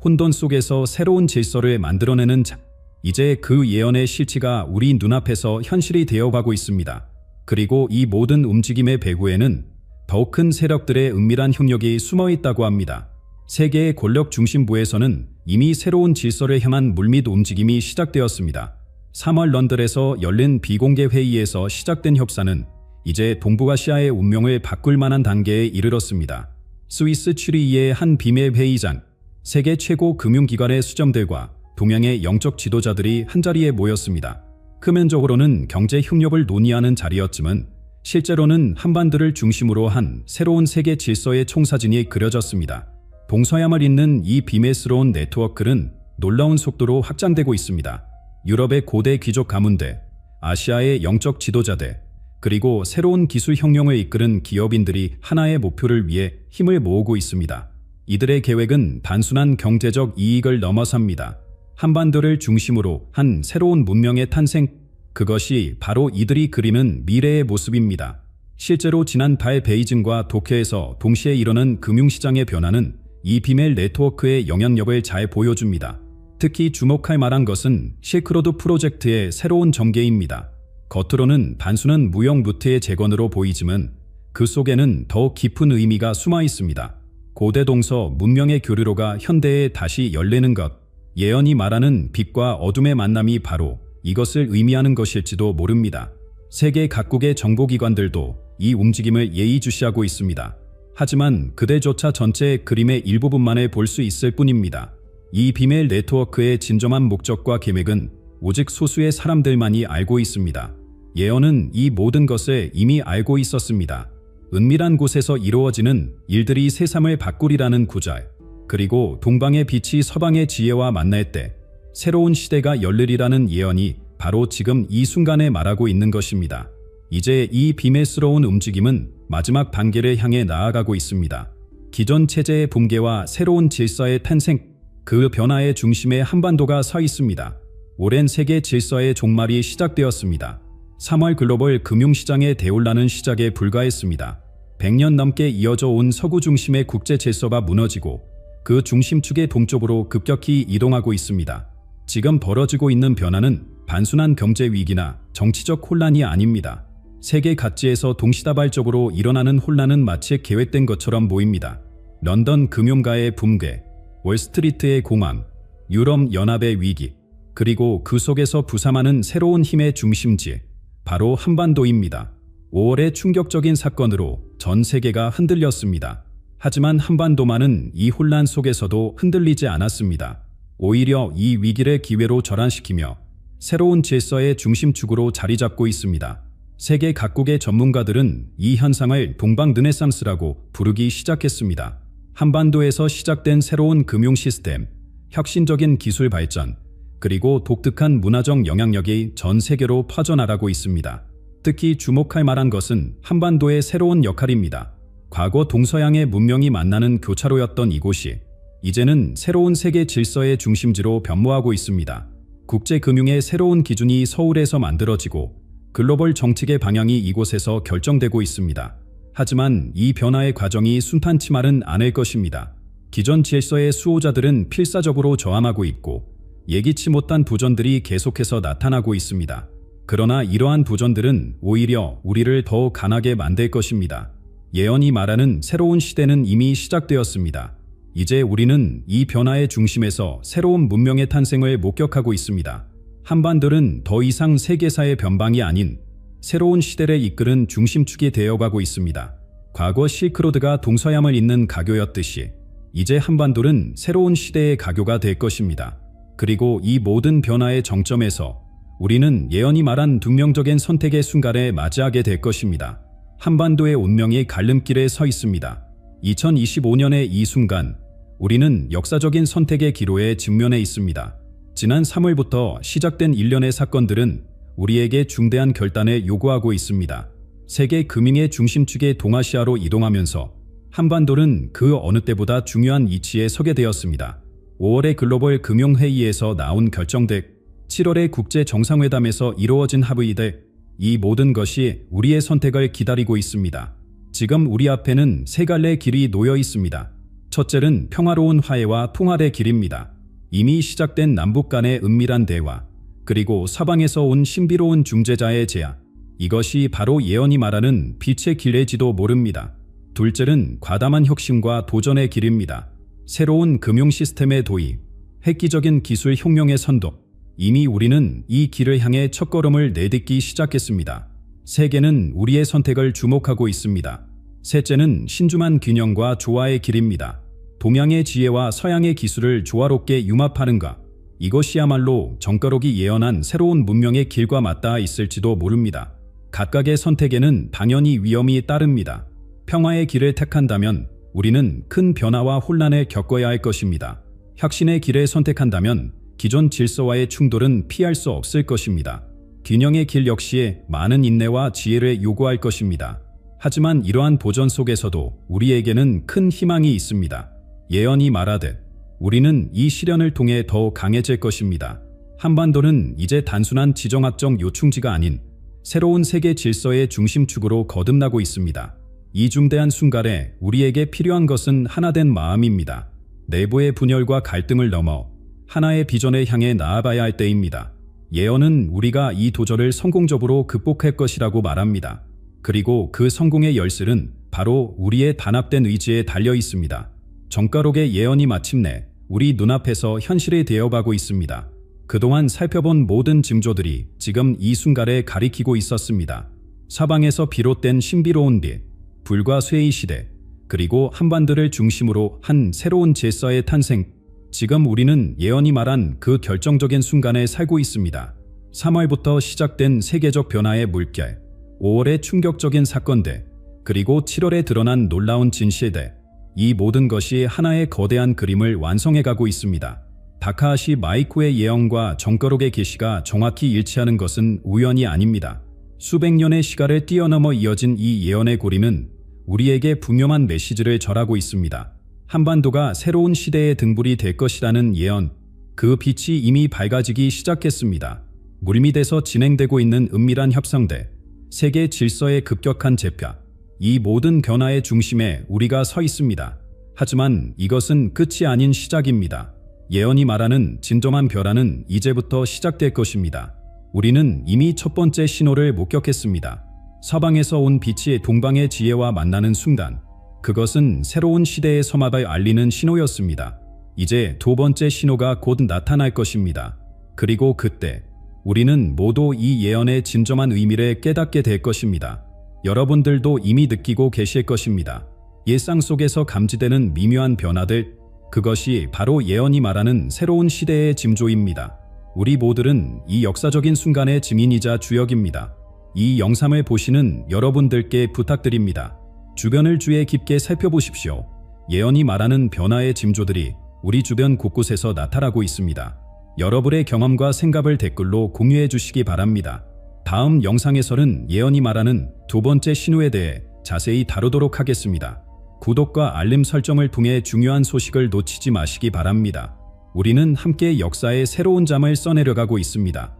혼돈 속에서 새로운 질서를 만들어내는 자. 이제 그 예언의 실체가 우리 눈앞에서 현실이 되어가고 있습니다. 그리고 이 모든 움직임의 배후에는 더 큰 세력들의 은밀한 협력이 숨어 있다고 합니다. 세계의 권력 중심부에서는 이미 새로운 질서를 향한 물밑 움직임이 시작되었습니다. 3월 런던에서 열린 비공개 회의에서 시작된 협상은 이제 동북아시아의 운명을 바꿀 만한 단계에 이르렀습니다. 스위스 츄리히의 한 비밀 회의장, 세계 최고 금융기관의 수장들과 동양의 영적 지도자들이 한자리에 모였습니다. 표면적으로는 경제 협력을 논의하는 자리였지만 실제로는 한반도를 중심으로 한 새로운 세계 질서의 총사진이 그려졌습니다. 동서양을 잇는 이 비밀스러운 네트워크는 놀라운 속도로 확장되고 있습니다. 유럽의 고대 귀족 가문들, 아시아의 영적 지도자들, 그리고 새로운 기술 혁명을 이끄는 기업인들이 하나의 목표를 위해 힘을 모으고 있습니다. 이들의 계획은 단순한 경제적 이익을 넘어섭니다. 한반도를 중심으로 한 새로운 문명의 탄생, 그것이 바로 이들이 그리는 미래의 모습입니다. 실제로 지난달 베이징과 도쿄에서 동시에 일어난 금융시장의 변화는 이 비밀 네트워크의 영향력을 잘 보여줍니다. 특히 주목할 만한 것은 실크로드 프로젝트의 새로운 전개입니다. 겉으로는 단순한 무역 루트의 재건으로 보이지만 그 속에는 더 깊은 의미가 숨어 있습니다. 고대 동서 문명의 교류로가 현대에 다시 열리는 것, 예언이 말하는 빛과 어둠의 만남이 바로 이것을 의미하는 것일지도 모릅니다. 세계 각국의 정보기관들도 이 움직임을 예의주시하고 있습니다. 하지만 그들조차 전체 그림의 일부분만을 볼 수 있을 뿐입니다. 이 비밀 네트워크의 진정한 목적과 계획은 오직 소수의 사람들만이 알고 있습니다. 예언은 이 모든 것을 이미 알고 있었습니다. 은밀한 곳에서 이루어지는 일들이 세상을 바꾸리라는 구절, 그리고 동방의 빛이 서방의 지혜와 만날 때 새로운 시대가 열리리라는 예언이 바로 지금 이 순간에 말하고 있는 것입니다. 이제 이 비밀스러운 움직임은 마지막 단계를 향해 나아가고 있습니다. 기존 체제의 붕괴와 새로운 질서의 탄생, 그 변화의 중심에 한반도가 서 있습니다. 오랜 세계 질서의 종말이 시작되었습니다. 3월 글로벌 금융시장의 대혼란은 시작에 불과했습니다. 100년 넘게 이어져 온 서구 중심의 국제 질서가 무너지고 그 중심축의 동쪽으로 급격히 이동하고 있습니다. 지금 벌어지고 있는 변화는 단순한 경제 위기나 정치적 혼란이 아닙니다. 세계 각지에서 동시다발적으로 일어나는 혼란은 마치 계획된 것처럼 보입니다. 런던 금융가의 붕괴, 월스트리트의 공황, 유럽 연합의 위기, 그리고 그 속에서 부상하는 새로운 힘의 중심지, 바로 한반도입니다. 5월의 충격적인 사건으로 전 세계가 흔들렸습니다. 하지만 한반도만은 이 혼란 속에서도 흔들리지 않았습니다. 오히려 이 위기를 기회로 전환시키며 새로운 질서의 중심축으로 자리 잡고 있습니다. 세계 각국의 전문가들은 이 현상을 동방 르네상스라고 부르기 시작했습니다. 한반도에서 시작된 새로운 금융 시스템, 혁신적인 기술 발전, 그리고 독특한 문화적 영향력이 전 세계로 퍼져나가고 있습니다. 특히 주목할 만한 것은 한반도의 새로운 역할입니다. 과거 동서양의 문명이 만나는 교차로였던 이곳이 이제는 새로운 세계 질서의 중심지로 변모하고 있습니다. 국제금융의 새로운 기준이 서울에서 만들어지고 글로벌 정책의 방향이 이곳에서 결정되고 있습니다. 하지만 이 변화의 과정이 순탄치만은 않을 것입니다. 기존 질서의 수호자들은 필사적으로 저항하고 있고 예기치 못한 도전들이 계속해서 나타나고 있습니다. 그러나 이러한 도전들은 오히려 우리를 더욱 강하게 만들 것입니다. 예언이 말하는 새로운 시대는 이미 시작되었습니다. 이제 우리는 이 변화의 중심에서 새로운 문명의 탄생을 목격하고 있습니다. 한반도는 더 이상 세계사의 변방이 아닌 새로운 시대를 이끄는 중심축이 되어가고 있습니다. 과거 실크로드가 동서양을 잇는 가교였듯이 이제 한반도는 새로운 시대의 가교가 될 것입니다. 그리고 이 모든 변화의 정점에서 우리는 예언이 말한 운명적인 선택의 순간에 맞이하게 될 것입니다. 한반도의 운명이 갈림길에 서 있습니다. 2025년의 이 순간, 우리는 역사적인 선택의 기로에 직면해 있습니다. 지난 3월부터 시작된 일련의 사건들은 우리에게 중대한 결단을 요구하고 있습니다. 세계 금융의 중심축의 동아시아로 이동하면서 한반도는 그 어느 때보다 중요한 위치에 서게 되었습니다. 5월의 글로벌 금융회의에서 나온 결정들, 7월의 국제정상회담에서 이루어진 합의들, 이 모든 것이 우리의 선택을 기다리고 있습니다. 지금 우리 앞에는 세 갈래 길이 놓여 있습니다. 첫째는 평화로운 화해와 통합의 길입니다. 이미 시작된 남북 간의 은밀한 대화, 그리고 서방에서 온 신비로운 중재자의 제안, 이것이 바로 예언이 말하는 빛의 길일지도 모릅니다. 둘째는 과감한 혁신과 도전의 길입니다. 새로운 금융 시스템의 도입, 획기적인 기술 혁명의 선도, 이미 우리는 이 길을 향해 첫걸음을 내딛기 시작했습니다. 세계는 우리의 선택을 주목하고 있습니다. 셋째는 신중한 균형과 조화의 길입니다. 동양의 지혜와 서양의 기술을 조화롭게 융합하는가, 이것이야말로 정가록이 예언한 새로운 문명의 길과 맞닿아 있을지도 모릅니다. 각각의 선택에는 당연히 위험이 따릅니다. 평화의 길을 택한다면 우리는 큰 변화와 혼란을 겪어야 할 것입니다. 혁신의 길을 선택한다면 기존 질서와의 충돌은 피할 수 없을 것입니다. 균형의 길 역시 많은 인내와 지혜를 요구할 것입니다. 하지만 이러한 도전 속에서도 우리에게는 큰 희망이 있습니다. 예언이 말하듯 우리는 이 시련을 통해 더 강해질 것입니다. 한반도는 이제 단순한 지정학적 요충지가 아닌 새로운 세계 질서의 중심축으로 거듭나고 있습니다. 이 중대한 순간에 우리에게 필요한 것은 하나된 마음입니다. 내부의 분열과 갈등을 넘어 하나의 비전을 향해 나아가야 할 때입니다. 예언은 우리가 이 도전을 성공적으로 극복할 것이라고 말합니다. 그리고 그 성공의 열쇠는 바로 우리의 단합된 의지에 달려 있습니다. 정가록의 예언이 마침내 우리 눈앞에서 현실이 되어가고 있습니다. 그동안 살펴본 모든 징조들이 지금 이 순간에 가리키고 있었습니다. 사방에서 비롯된 신비로운 빛, 불과 쇠의 시대, 그리고 한반도를 중심으로 한 새로운 질서의 탄생, 지금 우리는 예언이 말한 그 결정적인 순간에 살고 있습니다. 3월부터 시작된 세계적 변화의 물결, 5월의 충격적인 사건들, 그리고 7월에 드러난 놀라운 진실들, 이 모든 것이 하나의 거대한 그림을 완성해가고 있습니다. 다카하시 마이코의 예언과 정가록의 계시가 정확히 일치하는 것은 우연이 아닙니다. 수백 년의 시간을 뛰어넘어 이어진 이 예언의 고리는 우리에게 분명한 메시지를 전하고 있습니다. 한반도가 새로운 시대의 등불이 될 것이라는 예언, 그 빛이 이미 밝아지기 시작했습니다. 물밑에서 진행되고 있는 은밀한 협상들, 세계 질서의 급격한 재편, 이 모든 변화의 중심에 우리가 서 있습니다. 하지만 이것은 끝이 아닌 시작입니다. 예언이 말하는 진정한 변화는 이제부터 시작될 것입니다. 우리는 이미 첫 번째 신호를 목격했습니다. 서방에서 온 빛이 동방의 지혜와 만나는 순간, 그것은 새로운 시대의 서막을 알리는 신호였습니다. 이제 두 번째 신호가 곧 나타날 것입니다. 그리고 그때 우리는 모두 이 예언의 진정한 의미를 깨닫게 될 것입니다. 여러분들도 이미 느끼고 계실 것입니다. 일상 속에서 감지되는 미묘한 변화들, 그것이 바로 예언이 말하는 새로운 시대의 징조입니다. 우리 모두는 이 역사적인 순간의 증인이자 주역입니다. 이 영상을 보시는 여러분들께 부탁드립니다. 주변을 주의 깊게 살펴보십시오. 예언이 말하는 변화의 징조들이 우리 주변 곳곳에서 나타나고 있습니다. 여러분의 경험과 생각을 댓글로 공유해 주시기 바랍니다. 다음 영상에서는 예언이 말하는 두 번째 신호에 대해 자세히 다루도록 하겠습니다. 구독과 알림 설정을 통해 중요한 소식을 놓치지 마시기 바랍니다. 우리는 함께 역사의 새로운 장을 써내려가고 있습니다.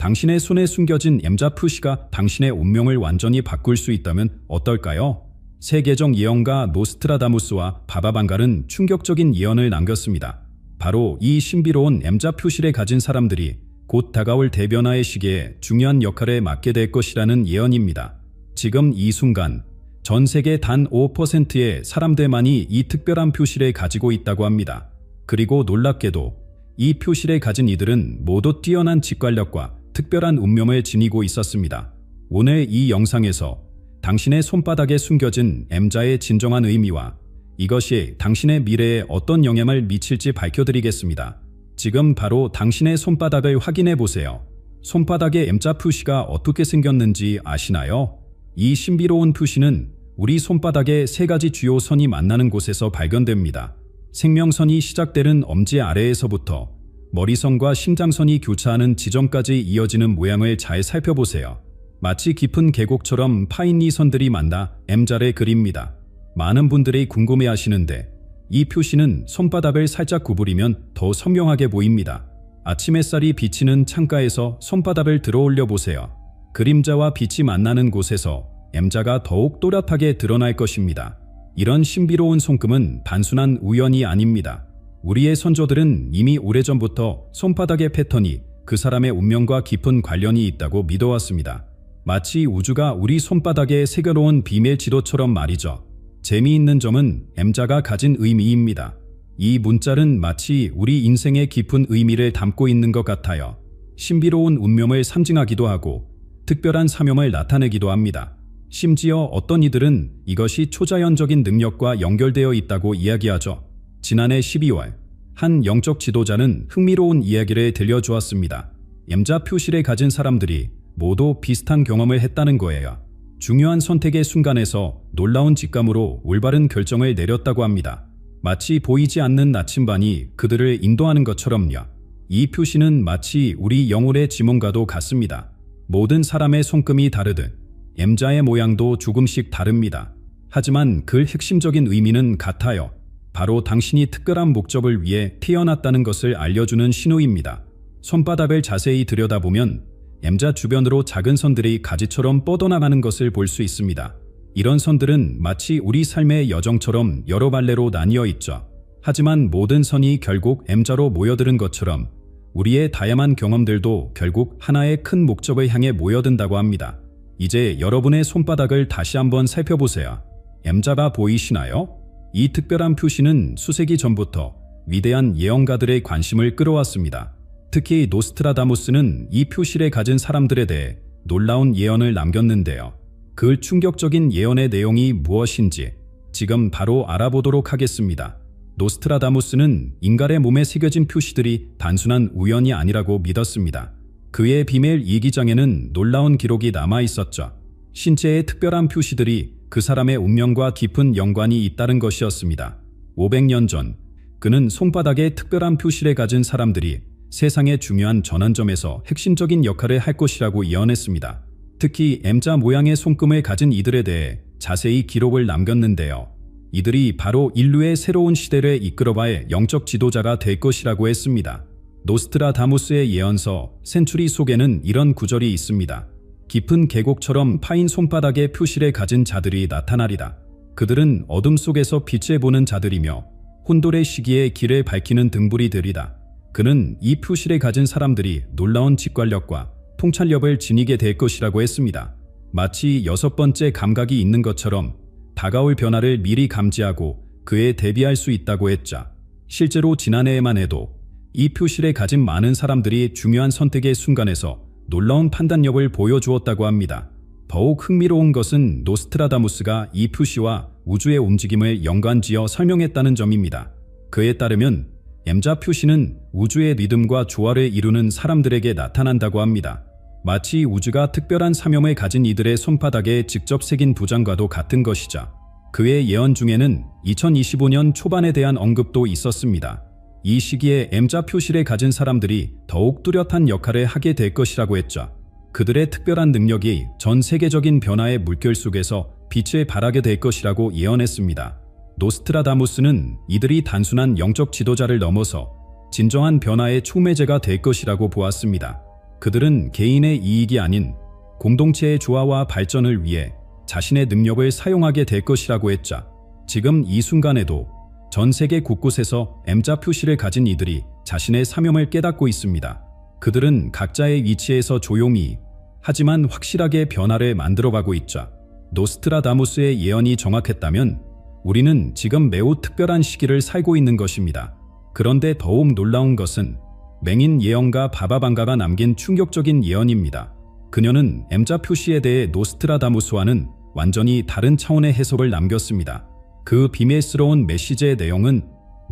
당신의 손에 숨겨진 M자 표시가 당신의 운명을 완전히 바꿀 수 있다면 어떨까요? 세계적 예언가 노스트라다무스와 바바반갈은 충격적인 예언을 남겼습니다. 바로 이 신비로운 M자 표시를 가진 사람들이 곧 다가올 대변화의 시기에 중요한 역할을 맡게 될 것이라는 예언입니다. 지금 이 순간 전 세계 단 5%의 사람들만이 이 특별한 표시를 가지고 있다고 합니다. 그리고 놀랍게도 이 표시를 가진 이들은 모두 뛰어난 직관력과 특별한 운명을 지니고 있었습니다. 오늘 이 영상에서 당신의 손바닥에 숨겨진 M자의 진정한 의미와 이것이 당신의 미래에 어떤 영향을 미칠지 밝혀드리겠습니다. 지금 바로 당신의 손바닥을 확인해 보세요. 손바닥의 M자 표시가 어떻게 생겼는지 아시나요? 이 신비로운 표시는 우리 손바닥의 세 가지 주요 선이 만나는 곳에서 발견됩니다. 생명선이 시작되는 엄지 아래에서부터 머리선과 심장선이 교차하는 지점까지 이어지는 모양을 잘 살펴보세요. 마치 깊은 계곡처럼 파인 이 선들이 만나 M자를 그립니다. 많은 분들이 궁금해하시는데 이 표시는 손바닥을 살짝 구부리면 더 선명하게 보입니다. 아침 햇살이 비치는 창가에서 손바닥을 들어 올려 보세요. 그림자와 빛이 만나는 곳에서 M자가 더욱 또렷하게 드러날 것입니다. 이런 신비로운 손금은 단순한 우연이 아닙니다. 우리의 선조들은 이미 오래전부터 손바닥의 패턴이 그 사람의 운명과 깊은 관련이 있다고 믿어왔습니다. 마치 우주가 우리 손바닥에 새겨놓은 비밀 지도처럼 말이죠. 재미있는 점은 M자가 가진 의미입니다. 이 문자는 마치 우리 인생의 깊은 의미를 담고 있는 것 같아요. 신비로운 운명을 상징하기도 하고 특별한 사명을 나타내기도 합니다. 심지어 어떤 이들은 이것이 초자연적인 능력과 연결되어 있다고 이야기하죠. 지난해 12월, 한 영적 지도자는 흥미로운 이야기를 들려주었습니다. M자 표시를 가진 사람들이 모두 비슷한 경험을 했다는 거예요. 중요한 선택의 순간에서 놀라운 직감으로 올바른 결정을 내렸다고 합니다. 마치 보이지 않는 나침반이 그들을 인도하는 것처럼요. 이 표시는 마치 우리 영혼의 지문과도 같습니다. 모든 사람의 손금이 다르듯 M자의 모양도 조금씩 다릅니다. 하지만 그 핵심적인 의미는 같아요. 바로 당신이 특별한 목적을 위해 태어났다는 것을 알려주는 신호입니다. 손바닥을 자세히 들여다보면 M자 주변으로 작은 선들이 가지처럼 뻗어나가는 것을 볼 수 있습니다. 이런 선들은 마치 우리 삶의 여정처럼 여러 발레로 나뉘어 있죠. 하지만 모든 선이 결국 M자로 모여드는 것처럼 우리의 다양한 경험들도 결국 하나의 큰 목적을 향해 모여든다고 합니다. 이제 여러분의 손바닥을 다시 한번 살펴보세요. M자가 보이시나요? 이 특별한 표시는 수세기 전부터 위대한 예언가들의 관심을 끌어왔습니다. 특히 노스트라다무스는 이 표시를 가진 사람들에 대해 놀라운 예언을 남겼는데요. 그 충격적인 예언의 내용이 무엇인지 지금 바로 알아보도록 하겠습니다. 노스트라다무스는 인간의 몸에 새겨진 표시들이 단순한 우연이 아니라고 믿었습니다. 그의 비밀 일기장에는 놀라운 기록이 남아 있었죠. 신체의 특별한 표시들이 그 사람의 운명과 깊은 연관이 있다는 것이었습니다. 500년 전, 그는 손바닥에 특별한 표시를 가진 사람들이 세상의 중요한 전환점에서 핵심적인 역할을 할 것이라고 예언했습니다. 특히 M자 모양의 손금을 가진 이들에 대해 자세히 기록을 남겼는데요. 이들이 바로 인류의 새로운 시대를 이끌어갈 영적 지도자가 될 것이라고 했습니다. 노스트라다무스의 예언서 센추리 속에는 이런 구절이 있습니다. 깊은 계곡처럼 파인 손바닥의 표시를 가진 자들이 나타나리다. 그들은 어둠 속에서 빛을 보는 자들이며 혼돈의 시기에 길을 밝히는 등불이 되리다. 그는 이 표시를 가진 사람들이 놀라운 직관력과 통찰력을 지니게 될 것이라고 했습니다. 마치 6번째 감각이 있는 것처럼 다가올 변화를 미리 감지하고 그에 대비할 수 있다고 했죠. 실제로 지난해에만 해도 이 표시를 가진 많은 사람들이 중요한 선택의 순간에서 놀라운 판단력을 보여주었다고 합니다. 더욱 흥미로운 것은 노스트라다무스가 이 표시와 우주의 움직임을 연관지어 설명했다는 점입니다. 그에 따르면 M자 표시는 우주의 리듬과 조화를 이루는 사람들에게 나타난다고 합니다. 마치 우주가 특별한 사명을 가진 이들의 손바닥에 직접 새긴 도장과도 같은 것이죠. 그의 예언 중에는 2025년 초반에 대한 언급도 있었습니다. 이 시기에 M자 표시를 가진 사람들이 더욱 뚜렷한 역할을 하게 될 것이라고 했죠. 그들의 특별한 능력이 전 세계적인 변화의 물결 속에서 빛을 발하게 될 것이라고 예언했습니다. 노스트라다무스는 이들이 단순한 영적 지도자를 넘어서 진정한 변화의 촉매제가 될 것이라고 보았습니다. 그들은 개인의 이익이 아닌 공동체의 조화와 발전을 위해 자신의 능력을 사용하게 될 것이라고 했죠. 지금 이 순간에도 전 세계 곳곳에서 M자 표시를 가진 이들이 자신의 사명을 깨닫고 있습니다. 그들은 각자의 위치에서 조용히 하지만 확실하게 변화를 만들어가고 있죠. 노스트라다무스의 예언이 정확했다면 우리는 지금 매우 특별한 시기를 살고 있는 것입니다. 그런데 더욱 놀라운 것은 맹인 예언가 바바방가가 남긴 충격적인 예언입니다. 그녀는 M자 표시에 대해 노스트라다무스와는 완전히 다른 차원의 해석을 남겼습니다. 그 비밀스러운 메시지의 내용은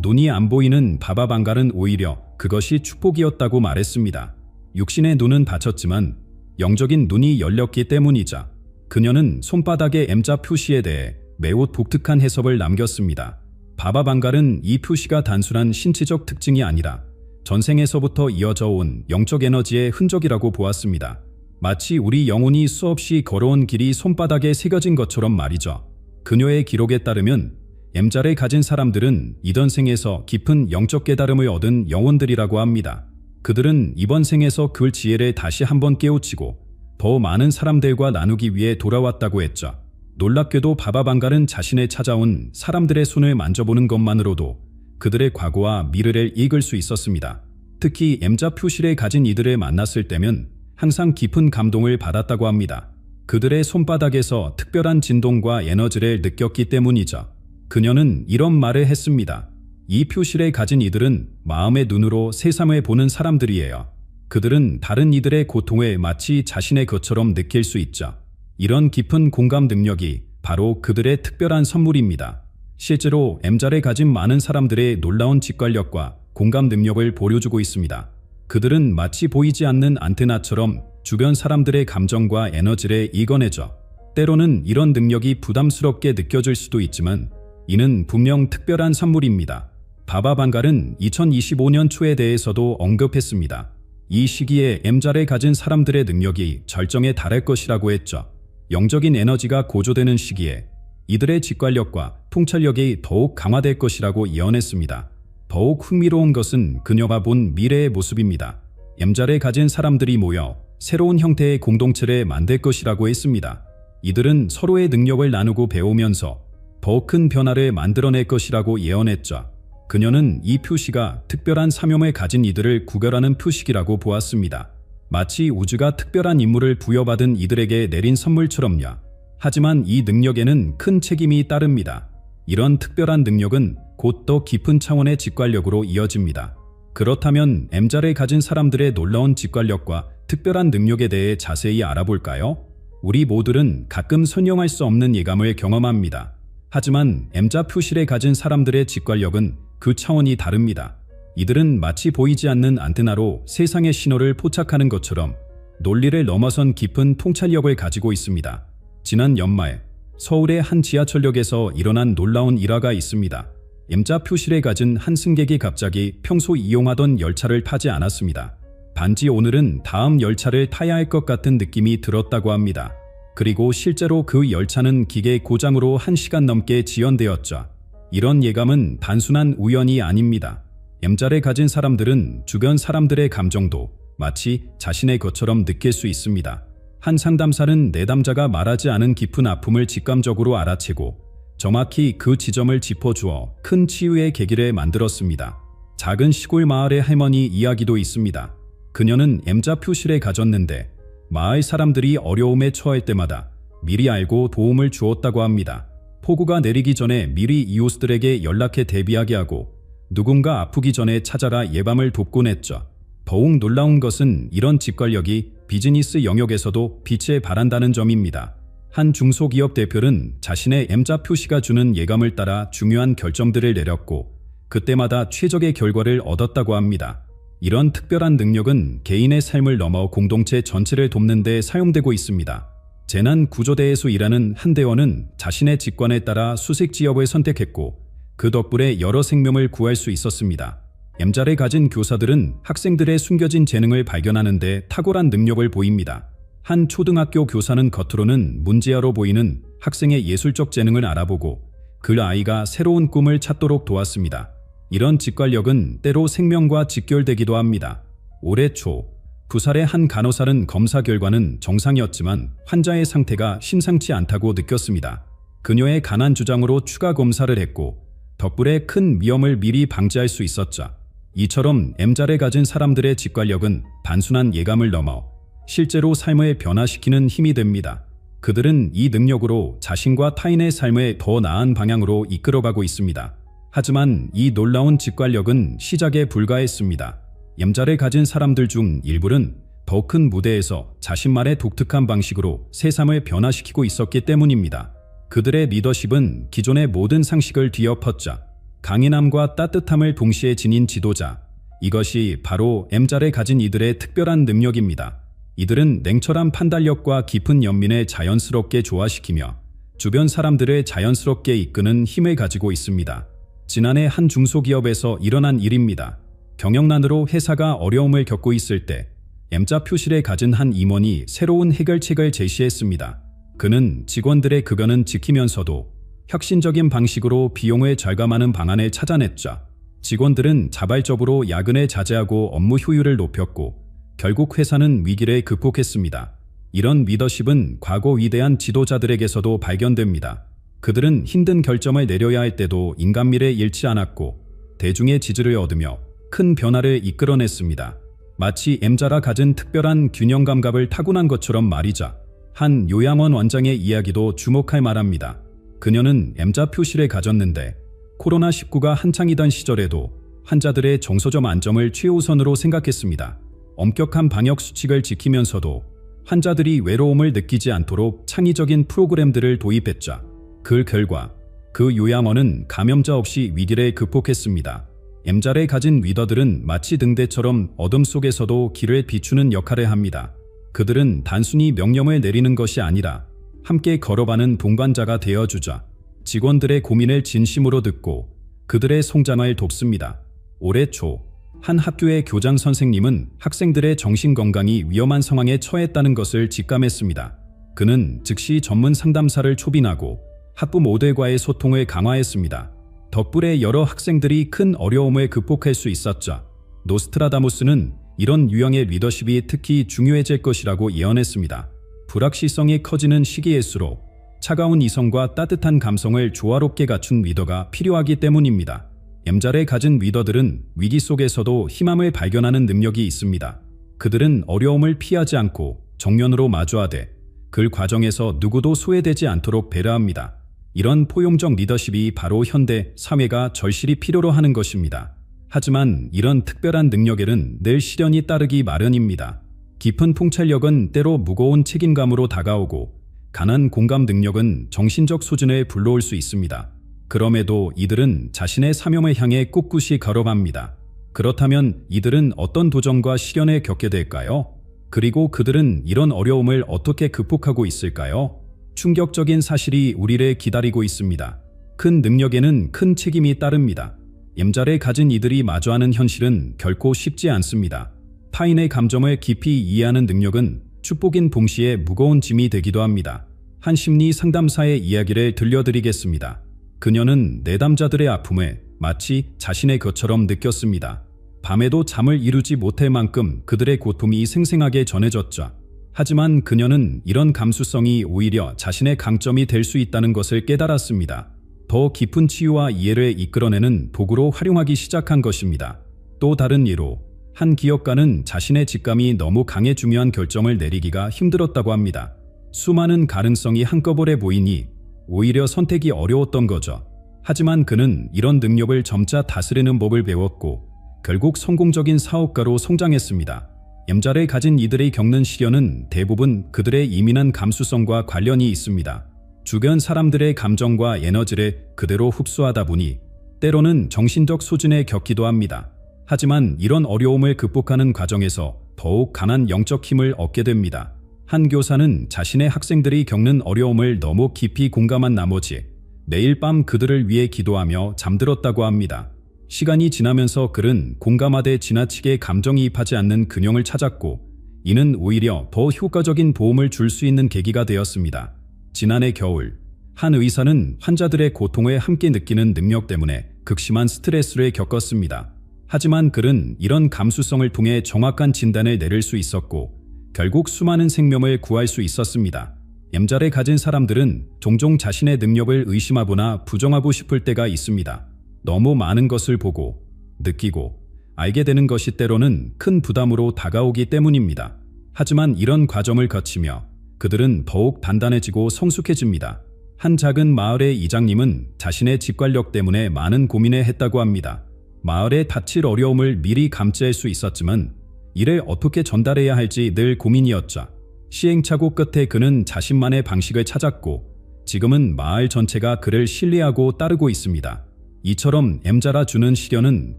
눈이 안 보이는 바바방갈은 오히려 그것이 축복이었다고 말했습니다. 육신의 눈은 닫혔지만 영적인 눈이 열렸기 때문이자 그녀는 손바닥의 M자 표시에 대해 매우 독특한 해석을 남겼습니다. 바바방갈은 이 표시가 단순한 신체적 특징이 아니라 전생에서부터 이어져 온 영적 에너지의 흔적이라고 보았습니다. 마치 우리 영혼이 수없이 걸어온 길이 손바닥에 새겨진 것처럼 말이죠. 그녀의 기록에 따르면 M자를 가진 사람들은 이전 생에서 깊은 영적 깨달음을 얻은 영혼들이라고 합니다. 그들은 이번 생에서 그 지혜를 다시 한번 깨우치고 더 많은 사람들과 나누기 위해 돌아왔다고 했죠. 놀랍게도 바바방갈은 자신의 찾아온 사람들의 손을 만져보는 것만으로도 그들의 과거와 미래를 읽을 수 있었습니다. 특히 M자 표시를 가진 이들을 만났을 때면 항상 깊은 감동을 받았다고 합니다. 그들의 손바닥에서 특별한 진동과 에너지를 느꼈기 때문이죠. 그녀는 이런 말을 했습니다. 이 표시를 가진 이들은 마음의 눈으로 세상을 보는 사람들이에요. 그들은 다른 이들의 고통을 마치 자신의 것처럼 느낄 수 있죠. 이런 깊은 공감 능력이 바로 그들의 특별한 선물입니다. 실제로 M자를 가진 많은 사람들의 놀라운 직관력과 공감 능력을 보여주고 있습니다. 그들은 마치 보이지 않는 안테나처럼 주변 사람들의 감정과 에너지를 읽어내죠. 때로는 이런 능력이 부담스럽게 느껴질 수도 있지만 이는 분명 특별한 선물입니다. 바바방갈은 2025년 초에 대해서도 언급했습니다. 이 시기에 M자를 가진 사람들의 능력이 절정에 달할 것이라고 했죠. 영적인 에너지가 고조되는 시기에 이들의 직관력과 통찰력이 더욱 강화될 것이라고 예언했습니다. 더욱 흥미로운 것은 그녀가 본 미래의 모습입니다. M자를 가진 사람들이 모여 새로운 형태의 공동체를 만들 것이라고 했습니다. 이들은 서로의 능력을 나누고 배우면서 더 큰 변화를 만들어낼 것이라고 예언했죠. 그녀는 이 표시가 특별한 사명을 가진 이들을 구별하는 표식이라고 보았습니다. 마치 우주가 특별한 임무를 부여받은 이들에게 내린 선물처럼요. 하지만 이 능력에는 큰 책임이 따릅니다. 이런 특별한 능력은 곧 더 깊은 차원의 직관력으로 이어집니다. 그렇다면 M자를 가진 사람들의 놀라운 직관력과 특별한 능력에 대해 자세히 알아볼까요? 우리 모두는 가끔 설명할 수 없는 예감을 경험합니다. 하지만 M자 표시를 가진 사람들의 직관력은 그 차원이 다릅니다. 이들은 마치 보이지 않는 안테나로 세상의 신호를 포착하는 것처럼 논리를 넘어선 깊은 통찰력을 가지고 있습니다. 지난 연말 서울의 한 지하철역에서 일어난 놀라운 일화가 있습니다. M자 표시를 가진 한 승객이 갑자기 평소 이용하던 열차를 타지 않았습니다. 단지 오늘은 다음 열차를 타야 할 것 같은 느낌이 들었다고 합니다. 그리고 실제로 그 열차는 기계 고장으로 1시간 넘게 지연되었죠. 이런 예감은 단순한 우연이 아닙니다. M자를 가진 사람들은 주변 사람들의 감정도 마치 자신의 것처럼 느낄 수 있습니다. 한 상담사는 내담자가 말하지 않은 깊은 아픔을 직감적으로 알아채고 정확히 그 지점을 짚어주어 큰 치유의 계기를 만들었습니다. 작은 시골 마을의 할머니 이야기도 있습니다. 그녀는 M자 표시를 가졌는데 마을 사람들이 어려움에 처할 때마다 미리 알고 도움을 주었다고 합니다. 폭우가 내리기 전에 미리 이웃들에게 연락해 대비하게 하고 누군가 아프기 전에 찾아라 예방을 돕곤 했죠. 더욱 놀라운 것은 이런 직관력이 비즈니스 영역에서도 빛을 발한다는 점입니다. 한 중소기업 대표는 자신의 M자 표시가 주는 예감을 따라 중요한 결정들을 내렸고 그때마다 최적의 결과를 얻었다고 합니다. 이런 특별한 능력은 개인의 삶을 넘어 공동체 전체를 돕는 데 사용되고 있습니다. 재난 구조대에서 일하는 한 대원은 자신의 직관에 따라 수색 지역을 선택했고 그 덕분에 여러 생명을 구할 수 있었습니다. M자를 가진 교사들은 학생들의 숨겨진 재능을 발견하는 데 탁월한 능력을 보입니다. 한 초등학교 교사는 겉으로는 문제아로 보이는 학생의 예술적 재능을 알아보고 그 아이가 새로운 꿈을 찾도록 도왔습니다. 이런 직관력은 때로 생명과 직결되기도 합니다. 올해 초 부살의 한 간호사는 검사 결과는 정상이었지만 환자의 상태가 심상치 않다고 느꼈습니다. 그녀의 강한 주장으로 추가 검사를 했고 덕분에 큰 위험을 미리 방지할 수 있었죠. 이처럼 M자를 가진 사람들의 직관력은 단순한 예감을 넘어 실제로 삶을 변화시키는 힘이 됩니다. 그들은 이 능력으로 자신과 타인의 삶을 더 나은 방향으로 이끌어가고 있습니다. 하지만 이 놀라운 직관력은 시작에 불과했습니다. M자를 가진 사람들 중 일부는 더 큰 무대에서 자신만의 독특한 방식으로 세상을 변화시키고 있었기 때문입니다. 그들의 리더십은 기존의 모든 상식을 뒤엎었죠. 강인함과 따뜻함을 동시에 지닌 지도자. 이것이 바로 M자를 가진 이들의 특별한 능력입니다. 이들은 냉철한 판단력과 깊은 연민을 자연스럽게 조화시키며 주변 사람들을 자연스럽게 이끄는 힘을 가지고 있습니다. 지난해 한 중소기업에서 일어난 일입니다. 경영난으로 회사가 어려움을 겪고 있을 때 M자 표시를 가진 한 임원이 새로운 해결책을 제시했습니다. 그는 직원들의 의견은 지키면서도 혁신적인 방식으로 비용을 절감하는 방안을 찾아냈죠. 직원들은 자발적으로 야근을 자제하고 업무 효율을 높였고 결국 회사는 위기를 극복했습니다. 이런 리더십은 과거 위대한 지도자들에게서도 발견됩니다. 그들은 힘든 결정을 내려야 할 때도 인간미를 잃지 않았고 대중의 지지를 얻으며 큰 변화를 이끌어냈습니다. 마치 M자라 가진 특별한 균형 감각을 타고난 것처럼 말이죠. 한 요양원 원장의 이야기도 주목할 만합니다. 그녀는 M자 표시를 가졌는데 코로나19가 한창이던 시절에도 환자들의 정서적 안정을 최우선으로 생각했습니다. 엄격한 방역 수칙을 지키면서도 환자들이 외로움을 느끼지 않도록 창의적인 프로그램들을 도입했죠. 그 결과 그 요양원은 감염자 없이 위기를 극복했습니다. M자를 가진 리더들은 마치 등대처럼 어둠 속에서도 길을 비추는 역할을 합니다. 그들은 단순히 명령을 내리는 것이 아니라 함께 걸어가는 동반자가 되어주자 직원들의 고민을 진심으로 듣고 그들의 성장을 돕습니다. 올해 초 한 학교의 교장 선생님은 학생들의 정신건강이 위험한 상황에 처했다는 것을 직감했습니다. 그는 즉시 전문 상담사를 초빙하고 학부 모델과의 소통을 강화했습니다. 덕분에 여러 학생들이 큰 어려움을 극복할 수 있었죠. 노스트라다무스는 이런 유형의 리더십이 특히 중요해질 것이라고 예언했습니다. 불확실성이 커지는 시기일수록 차가운 이성과 따뜻한 감성을 조화롭게 갖춘 리더가 필요하기 때문입니다. M자를 가진 리더들은 위기 속에서도 희망을 발견하는 능력이 있습니다. 그들은 어려움을 피하지 않고 정면으로 마주하되 그 과정에서 누구도 소외되지 않도록 배려합니다. 이런 포용적 리더십이 바로 현대 사회가 절실히 필요로 하는 것입니다. 하지만 이런 특별한 능력에는 늘 시련이 따르기 마련입니다. 깊은 통찰력은 때로 무거운 책임감으로 다가오고 강한 공감 능력은 정신적 소진을 불러올 수 있습니다. 그럼에도 이들은 자신의 사명을 향해 꿋꿋이 걸어갑니다. 그렇다면 이들은 어떤 도전과 시련을 겪게 될까요? 그리고 그들은 이런 어려움을 어떻게 극복하고 있을까요? 충격적인 사실이 우리를 기다리고 있습니다. 큰 능력에는 큰 책임이 따릅니다. M자를 가진 이들이 마주하는 현실은 결코 쉽지 않습니다. 타인의 감정을 깊이 이해하는 능력은 축복인 동시에 무거운 짐이 되기도 합니다. 한 심리 상담사의 이야기를 들려드리겠습니다. 그녀는 내담자들의 아픔을 마치 자신의 것처럼 느꼈습니다. 밤에도 잠을 이루지 못할 만큼 그들의 고통이 생생하게 전해졌죠. 하지만 그녀는 이런 감수성이 오히려 자신의 강점이 될 수 있다는 것을 깨달았습니다. 더 깊은 치유와 이해를 이끌어내는 도구로 활용하기 시작한 것입니다. 또 다른 예로 한 기업가는 자신의 직감이 너무 강해 중요한 결정을 내리기가 힘들었다고 합니다. 수많은 가능성이 한꺼번에 보이니 오히려 선택이 어려웠던 거죠. 하지만 그는 이런 능력을 점차 다스리는 법을 배웠고 결국 성공적인 사업가로 성장했습니다. M자를 가진 이들이 겪는 시련은 대부분 그들의 예민한 감수성과 관련이 있습니다. 주변 사람들의 감정과 에너지를 그대로 흡수하다 보니 때로는 정신적 소진에 겪기도 합니다. 하지만 이런 어려움을 극복하는 과정에서 더욱 강한 영적 힘을 얻게 됩니다. 한 교사는 자신의 학생들이 겪는 어려움을 너무 깊이 공감한 나머지 매일 밤 그들을 위해 기도하며 잠들었다고 합니다. 시간이 지나면서 그는 공감하되 지나치게 감정이입하지 않는 균형을 찾았고, 이는 오히려 더 효과적인 도움을 줄 수 있는 계기가 되었습니다. 지난해 겨울, 한 의사는 환자들의 고통을 함께 느끼는 능력 때문에 극심한 스트레스를 겪었습니다. 하지만 그는 이런 감수성을 통해 정확한 진단을 내릴 수 있었고, 결국 수많은 생명을 구할 수 있었습니다. M자를 가진 사람들은 종종 자신의 능력을 의심하거나 부정하고 싶을 때가 있습니다. 너무 많은 것을 보고, 느끼고, 알게 되는 것이 때로는 큰 부담으로 다가오기 때문입니다. 하지만 이런 과정을 거치며 그들은 더욱 단단해지고 성숙해집니다. 한 작은 마을의 이장님은 자신의 직관력 때문에 많은 고민을 했다고 합니다. 마을에 닥칠 어려움을 미리 감지할 수 있었지만 이를 어떻게 전달해야 할지 늘 고민이었죠. 시행착오 끝에 그는 자신만의 방식을 찾았고, 지금은 마을 전체가 그를 신뢰하고 따르고 있습니다. 이처럼 M자라 주는 시련은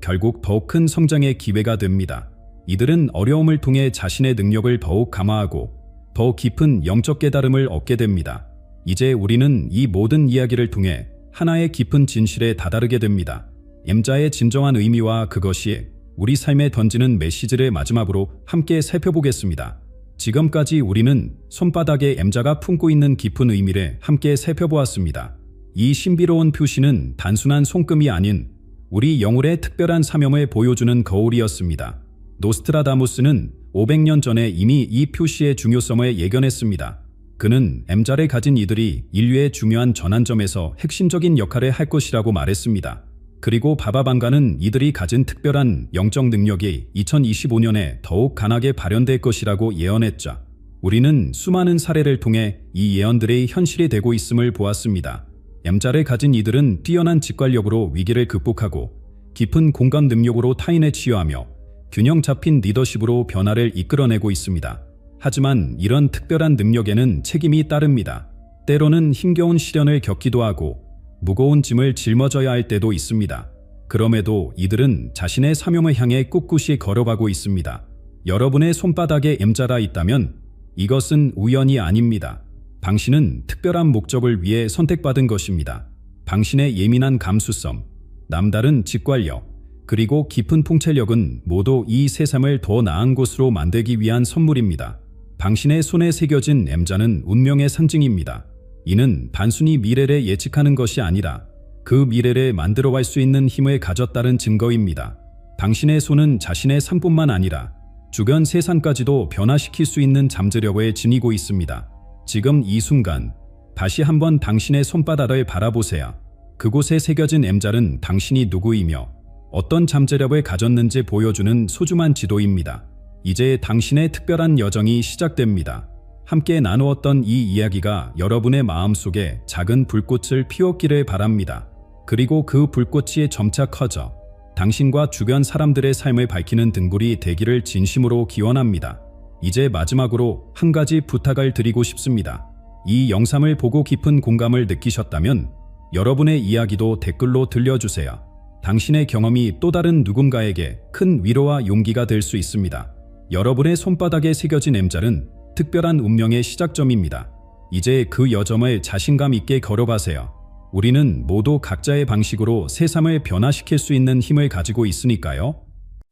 결국 더 큰 성장의 기회가 됩니다. 이들은 어려움을 통해 자신의 능력을 더욱 강화하고 더 깊은 영적 깨달음을 얻게 됩니다. 이제 우리는 이 모든 이야기를 통해 하나의 깊은 진실에 다다르게 됩니다. M자의 진정한 의미와 그것이 우리 삶에 던지는 메시지를 마지막으로 함께 살펴보겠습니다. 지금까지 우리는 손바닥에 M자가 품고 있는 깊은 의미를 함께 살펴보았습니다. 이 신비로운 표시는 단순한 손금이 아닌 우리 영혼의 특별한 사명을 보여주는 거울이었습니다. 노스트라다무스는 500년 전에 이미 이 표시의 중요성을 예견했습니다. 그는 M자를 가진 이들이 인류의 중요한 전환점에서 핵심적인 역할을 할 것이라고 말했습니다. 그리고 바바방가는 이들이 가진 특별한 영적 능력이 2025년에 더욱 강하게 발현될 것이라고 예언했죠. 우리는 수많은 사례를 통해 이 예언들이 현실이 되고 있음을 보았습니다. M자를 가진 이들은 뛰어난 직관력으로 위기를 극복하고 깊은 공감 능력으로 타인을 치유하며 균형 잡힌 리더십으로 변화를 이끌어내고 있습니다. 하지만 이런 특별한 능력에는 책임이 따릅니다. 때로는 힘겨운 시련을 겪기도 하고 무거운 짐을 짊어져야 할 때도 있습니다. 그럼에도 이들은 자신의 사명을 향해 꿋꿋이 걸어가고 있습니다. 여러분의 손바닥에 M자가 있다면 이것은 우연이 아닙니다. 당신은 특별한 목적을 위해 선택받은 것입니다. 당신의 예민한 감수성, 남다른 직관력, 그리고 깊은 통찰력은 모두 이 세상을 더 나은 곳으로 만들기 위한 선물입니다. 당신의 손에 새겨진 M자는 운명의 상징입니다. 이는 단순히 미래를 예측하는 것이 아니라 그 미래를 만들어갈 수 있는 힘을 가졌다는 증거입니다. 당신의 손은 자신의 삶뿐만 아니라 주변 세상까지도 변화시킬 수 있는 잠재력을 지니고 있습니다. 지금 이 순간 다시 한번 당신의 손바닥을 바라보세요. 그곳에 새겨진 M자는 당신이 누구이며 어떤 잠재력을 가졌는지 보여주는 소중한 지도입니다. 이제 당신의 특별한 여정이 시작됩니다. 함께 나누었던 이 이야기가 여러분의 마음속에 작은 불꽃을 피웠기를 바랍니다. 그리고 그 불꽃이 점차 커져 당신과 주변 사람들의 삶을 밝히는 등불이 되기를 진심으로 기원합니다. 이제 마지막으로 한 가지 부탁을 드리고 싶습니다. 이 영상을 보고 깊은 공감을 느끼셨다면 여러분의 이야기도 댓글로 들려주세요. 당신의 경험이 또 다른 누군가에게 큰 위로와 용기가 될 수 있습니다. 여러분의 손바닥에 새겨진 M자는 특별한 운명의 시작점입니다. 이제 그 여정을 자신감 있게 걸어가세요. 우리는 모두 각자의 방식으로 세상을 변화시킬 수 있는 힘을 가지고 있으니까요.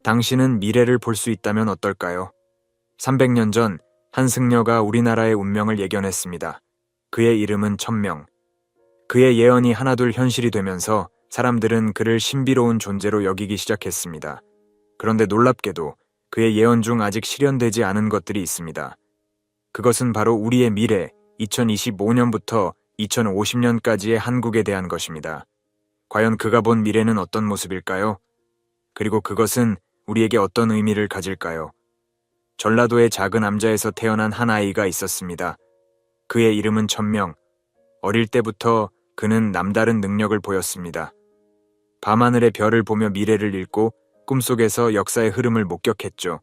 당신은 미래를 볼 수 있다면 어떨까요? 300년 전 한 승려가 우리나라의 운명을 예견했습니다. 그의 이름은 천명. 그의 예언이 하나둘 현실이 되면서 사람들은 그를 신비로운 존재로 여기기 시작했습니다. 그런데 놀랍게도 그의 예언 중 아직 실현되지 않은 것들이 있습니다. 그것은 바로 우리의 미래, 2025년부터 2050년까지의 한국에 대한 것입니다. 과연 그가 본 미래는 어떤 모습일까요? 그리고 그것은 우리에게 어떤 의미를 가질까요? 전라도의 작은 암자에서 태어난 한 아이가 있었습니다. 그의 이름은 천명. 어릴 때부터 그는 남다른 능력을 보였습니다. 밤하늘의 별을 보며 미래를 읽고 꿈속에서 역사의 흐름을 목격했죠.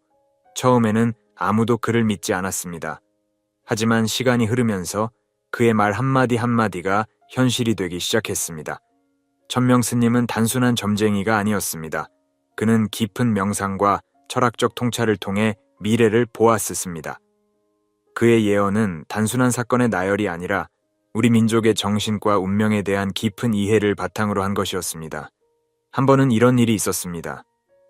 처음에는 아무도 그를 믿지 않았습니다. 하지만 시간이 흐르면서 그의 말 한마디 한마디가 현실이 되기 시작했습니다. 천명 스님은 단순한 점쟁이가 아니었습니다. 그는 깊은 명상과 철학적 통찰을 통해 미래를 보았었습니다. 그의 예언은 단순한 사건의 나열이 아니라 우리 민족의 정신과 운명에 대한 깊은 이해를 바탕으로 한 것이었습니다. 한 번은 이런 일이 있었습니다.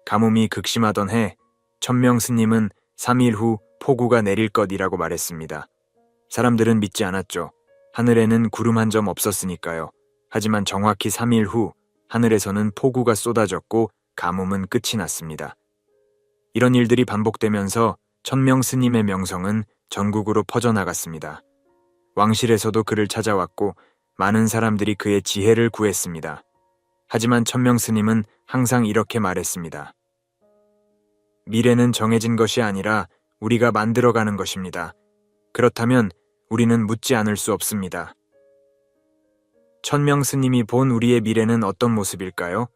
가뭄이 극심하던 해, 천명 스님은 3일 후 폭우가 내릴 것이라고 말했습니다. 사람들은 믿지 않았죠. 하늘에는 구름 한 점 없었으니까요. 하지만 정확히 3일 후 하늘에서는 폭우가 쏟아졌고 가뭄은 끝이 났습니다. 이런 일들이 반복되면서 천명 스님의 명성은 전국으로 퍼져나갔습니다. 왕실에서도 그를 찾아왔고 많은 사람들이 그의 지혜를 구했습니다. 하지만 천명 스님은 항상 이렇게 말했습니다. 미래는 정해진 것이 아니라 우리가 만들어가는 것입니다. 그렇다면 우리는 묻지 않을 수 없습니다. 천명 스님이 본 우리의 미래는 어떤 모습일까요?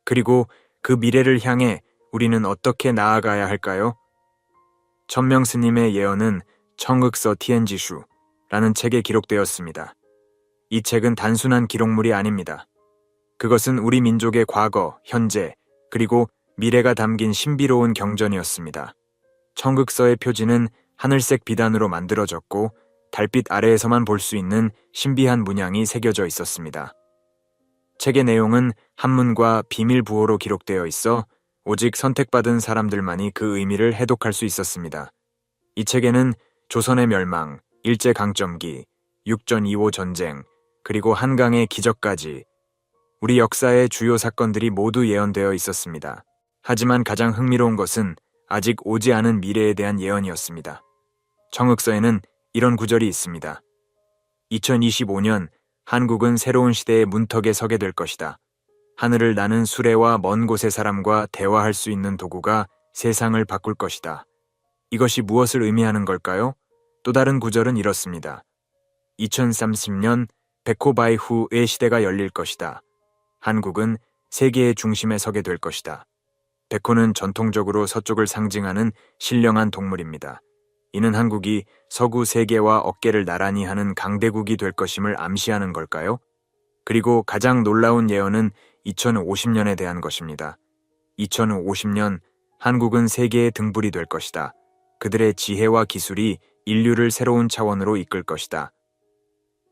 그리고 그 미래를 향해 우리는 어떻게 나아가야 할까요? 천명 스님의 예언은 청흑서 티엔지슈라는 책에 기록되었습니다. 이 책은 단순한 기록물이 아닙니다. 그것은 우리 민족의 과거, 현재, 그리고 미래가 담긴 신비로운 경전이었습니다. 청극서의 표지는 하늘색 비단으로 만들어졌고 달빛 아래에서만 볼 수 있는 신비한 문양이 새겨져 있었습니다. 책의 내용은 한문과 비밀 부호로 기록되어 있어 오직 선택받은 사람들만이 그 의미를 해독할 수 있었습니다. 이 책에는 조선의 멸망, 일제강점기, 육전 2호 전쟁, 그리고 한강의 기적까지 우리 역사의 주요 사건들이 모두 예언되어 있었습니다. 하지만 가장 흥미로운 것은 아직 오지 않은 미래에 대한 예언이었습니다. 청흑서에는 이런 구절이 있습니다. 2025년 한국은 새로운 시대의 문턱에 서게 될 것이다. 하늘을 나는 수레와 먼 곳의 사람과 대화할 수 있는 도구가 세상을 바꿀 것이다. 이것이 무엇을 의미하는 걸까요? 또 다른 구절은 이렇습니다. 2030년 백호바이 후의 시대가 열릴 것이다. 한국은 세계의 중심에 서게 될 것이다. 백호는 전통적으로 서쪽을 상징하는 신령한 동물입니다. 이는 한국이 서구 세계와 어깨를 나란히 하는 강대국이 될 것임을 암시하는 걸까요? 그리고 가장 놀라운 예언은 2050년에 대한 것입니다. 2050년 한국은 세계의 등불이 될 것이다. 그들의 지혜와 기술이 인류를 새로운 차원으로 이끌 것이다.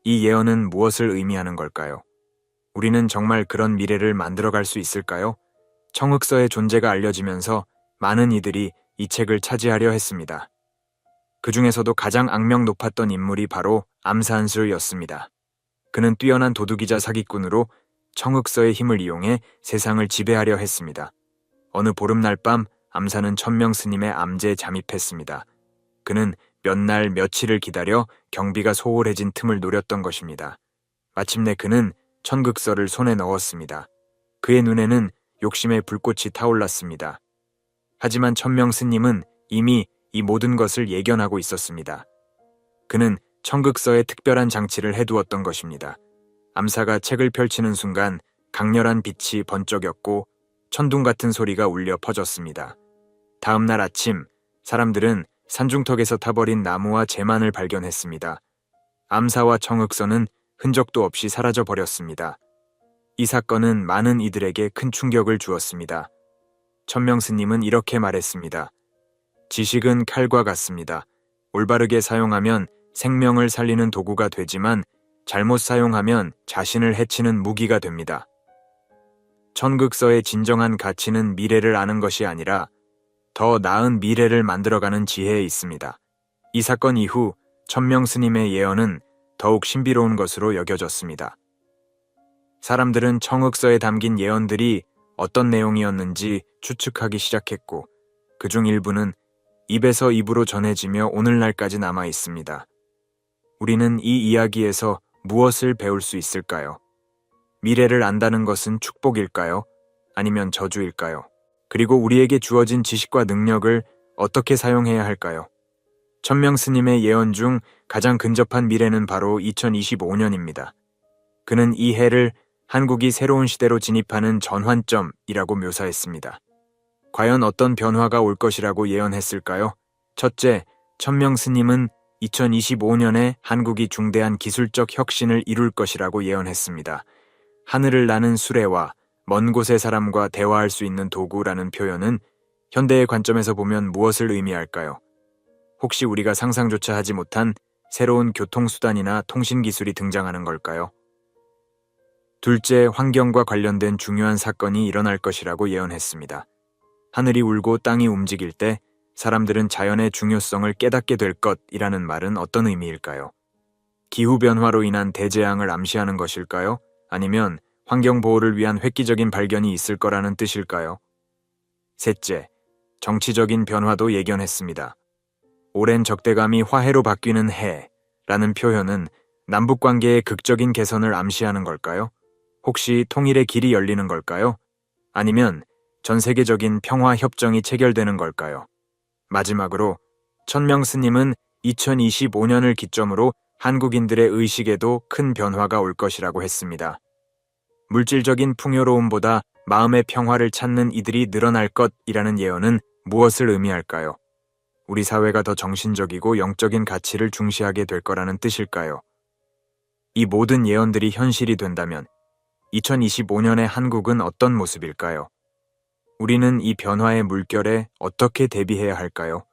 이 예언은 무엇을 의미하는 걸까요? 우리는 정말 그런 미래를 만들어갈 수 있을까요? 청흑서의 존재가 알려지면서 많은 이들이 이 책을 차지하려 했습니다. 그 중에서도 가장 악명 높았던 인물이 바로 암산술이었습니다. 그는 뛰어난 도둑이자 사기꾼으로 청흑서의 힘을 이용해 세상을 지배하려 했습니다. 어느 보름날 밤 암산은 천명 스님의 암제에 잠입했습니다. 그는 몇 날 며칠을 기다려 경비가 소홀해진 틈을 노렸던 것입니다. 마침내 그는 천극서를 손에 넣었습니다. 그의 눈에는 욕심의 불꽃이 타올랐습니다. 하지만 천명 스님은 이미 이 모든 것을 예견하고 있었습니다. 그는 천극서에 특별한 장치를 해두었던 것입니다. 암사가 책을 펼치는 순간 강렬한 빛이 번쩍였고 천둥 같은 소리가 울려 퍼졌습니다. 다음 날 아침 사람들은 산중턱에서 타버린 나무와 재만을 발견했습니다. 암사와 청흑서는 흔적도 없이 사라져 버렸습니다. 이 사건은 많은 이들에게 큰 충격을 주었습니다. 천명 스님은 이렇게 말했습니다. 지식은 칼과 같습니다. 올바르게 사용하면 생명을 살리는 도구가 되지만 잘못 사용하면 자신을 해치는 무기가 됩니다. 천극서의 진정한 가치는 미래를 아는 것이 아니라 더 나은 미래를 만들어가는 지혜에 있습니다. 이 사건 이후 천명 스님의 예언은 더욱 신비로운 것으로 여겨졌습니다. 사람들은 청흑서에 담긴 예언들이 어떤 내용이었는지 추측하기 시작했고 그중 일부는 입에서 입으로 전해지며 오늘날까지 남아 있습니다. 우리는 이 이야기에서 무엇을 배울 수 있을까요? 미래를 안다는 것은 축복일까요? 아니면 저주일까요? 그리고 우리에게 주어진 지식과 능력을 어떻게 사용해야 할까요? 천명 스님의 예언 중 가장 근접한 미래는 바로 2025년입니다. 그는 이 해를 한국이 새로운 시대로 진입하는 전환점이라고 묘사했습니다. 과연 어떤 변화가 올 것이라고 예언했을까요? 첫째, 천명 스님은 2025년에 한국이 중대한 기술적 혁신을 이룰 것이라고 예언했습니다. 하늘을 나는 수레와 먼 곳의 사람과 대화할 수 있는 도구라는 표현은 현대의 관점에서 보면 무엇을 의미할까요? 혹시 우리가 상상조차 하지 못한 새로운 교통수단이나 통신기술이 등장하는 걸까요? 둘째, 환경과 관련된 중요한 사건이 일어날 것이라고 예언했습니다. 하늘이 울고 땅이 움직일 때 사람들은 자연의 중요성을 깨닫게 될 것이라는 말은 어떤 의미일까요? 기후변화로 인한 대재앙을 암시하는 것일까요? 아니면 환경보호를 위한 획기적인 발견이 있을 거라는 뜻일까요? 셋째, 정치적인 변화도 예견했습니다. 오랜 적대감이 화해로 바뀌는 해라는 표현은 남북관계의 극적인 개선을 암시하는 걸까요? 혹시 통일의 길이 열리는 걸까요? 아니면 전 세계적인 평화 협정이 체결되는 걸까요? 마지막으로 천명 스님은 2025년을 기점으로 한국인들의 의식에도 큰 변화가 올 것이라고 했습니다. 물질적인 풍요로움보다 마음의 평화를 찾는 이들이 늘어날 것이라는 예언은 무엇을 의미할까요? 우리 사회가 더 정신적이고 영적인 가치를 중시하게 될 거라는 뜻일까요? 이 모든 예언들이 현실이 된다면 2025년의 한국은 어떤 모습일까요? 우리는 이 변화의 물결에 어떻게 대비해야 할까요?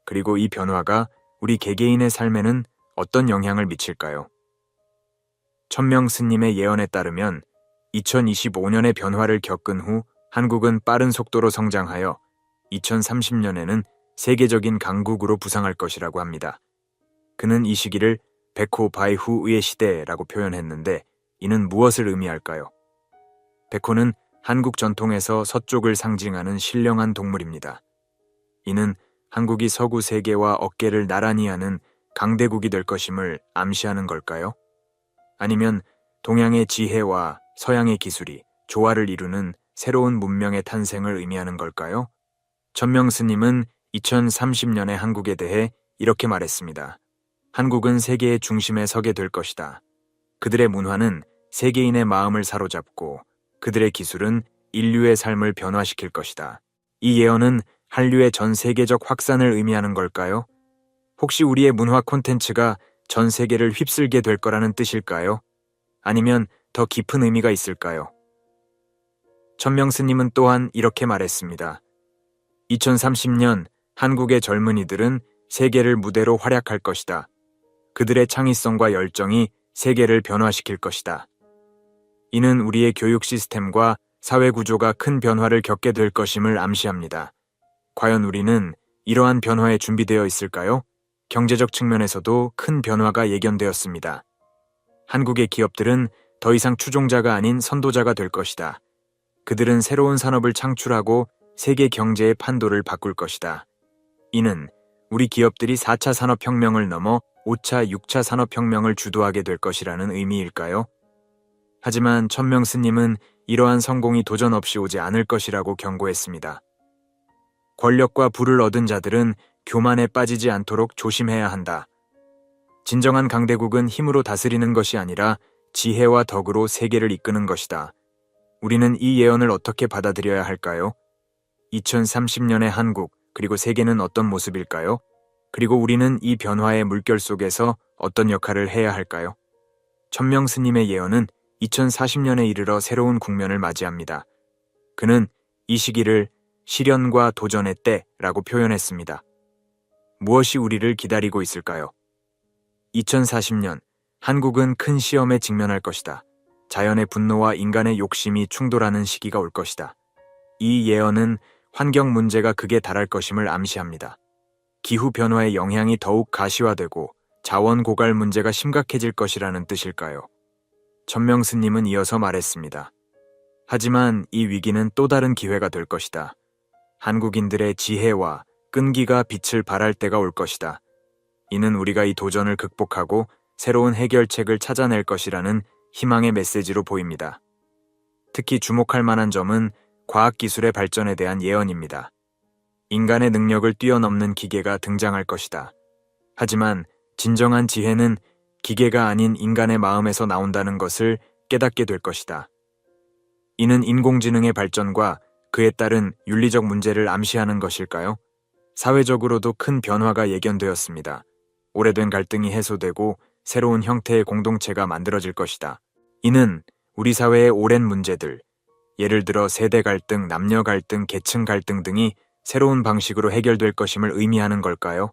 그리고 이 변화가 우리 개개인의 삶에는 어떤 영향을 미칠까요? 천명 스님의 예언에 따르면 2025년의 변화를 겪은 후 한국은 빠른 속도로 성장하여 2030년에는 세계적인 강국으로 부상할 것이라고 합니다. 그는 이 시기를 백호 바이후의 시대라고 표현했는데 이는 무엇을 의미할까요? 백호는 한국 전통에서 서쪽을 상징하는 신령한 동물입니다. 이는 한국이 서구 세계와 어깨를 나란히 하는 강대국이 될 것임을 암시하는 걸까요? 아니면 동양의 지혜와 서양의 기술이 조화를 이루는 새로운 문명의 탄생을 의미하는 걸까요? 천명 스님은 2030년의 한국에 대해 이렇게 말했습니다. 한국은 세계의 중심에 서게 될 것이다. 그들의 문화는 세계인의 마음을 사로잡고 그들의 기술은 인류의 삶을 변화시킬 것이다. 이 예언은 한류의 전 세계적 확산을 의미하는 걸까요? 혹시 우리의 문화 콘텐츠가 전 세계를 휩쓸게 될 거라는 뜻일까요? 아니면 더 깊은 의미가 있을까요? 천명 스님은 또한 이렇게 말했습니다. 2030년 한국의 젊은이들은 세계를 무대로 활약할 것이다. 그들의 창의성과 열정이 세계를 변화시킬 것이다. 이는 우리의 교육 시스템과 사회 구조가 큰 변화를 겪게 될 것임을 암시합니다. 과연 우리는 이러한 변화에 준비되어 있을까요? 경제적 측면에서도 큰 변화가 예견되었습니다. 한국의 기업들은 더 이상 추종자가 아닌 선도자가 될 것이다. 그들은 새로운 산업을 창출하고 세계 경제의 판도를 바꿀 것이다. 이는 우리 기업들이 4차 산업혁명을 넘어 5차, 6차 산업혁명을 주도하게 될 것이라는 의미일까요? 하지만 천명 스님은 이러한 성공이 도전 없이 오지 않을 것이라고 경고했습니다. 권력과 부를 얻은 자들은 교만에 빠지지 않도록 조심해야 한다. 진정한 강대국은 힘으로 다스리는 것이 아니라 지혜와 덕으로 세계를 이끄는 것이다. 우리는 이 예언을 어떻게 받아들여야 할까요? 2030년의 한국, 그리고 세계는 어떤 모습일까요? 그리고 우리는 이 변화의 물결 속에서 어떤 역할을 해야 할까요? 천명 스님의 예언은 2040년에 이르러 새로운 국면을 맞이합니다. 그는 이 시기를 시련과 도전의 때라고 표현했습니다. 무엇이 우리를 기다리고 있을까요? 2040년, 한국은 큰 시험에 직면할 것이다. 자연의 분노와 인간의 욕심이 충돌하는 시기가 올 것이다. 이 예언은 환경 문제가 극에 달할 것임을 암시합니다. 기후변화의 영향이 더욱 가시화되고 자원 고갈 문제가 심각해질 것이라는 뜻일까요? 천명 스님은 이어서 말했습니다. 하지만 이 위기는 또 다른 기회가 될 것이다. 한국인들의 지혜와 끈기가 빛을 발할 때가 올 것이다. 이는 우리가 이 도전을 극복하고 새로운 해결책을 찾아낼 것이라는 희망의 메시지로 보입니다. 특히 주목할 만한 점은 과학기술의 발전에 대한 예언입니다. 인간의 능력을 뛰어넘는 기계가 등장할 것이다. 하지만 진정한 지혜는 기계가 아닌 인간의 마음에서 나온다는 것을 깨닫게 될 것이다. 이는 인공지능의 발전과 그에 따른 윤리적 문제를 암시하는 것일까요? 사회적으로도 큰 변화가 예견되었습니다. 오래된 갈등이 해소되고 새로운 형태의 공동체가 만들어질 것이다. 이는 우리 사회의 오랜 문제들, 예를 들어 세대 갈등, 남녀 갈등, 계층 갈등 등이 새로운 방식으로 해결될 것임을 의미하는 걸까요?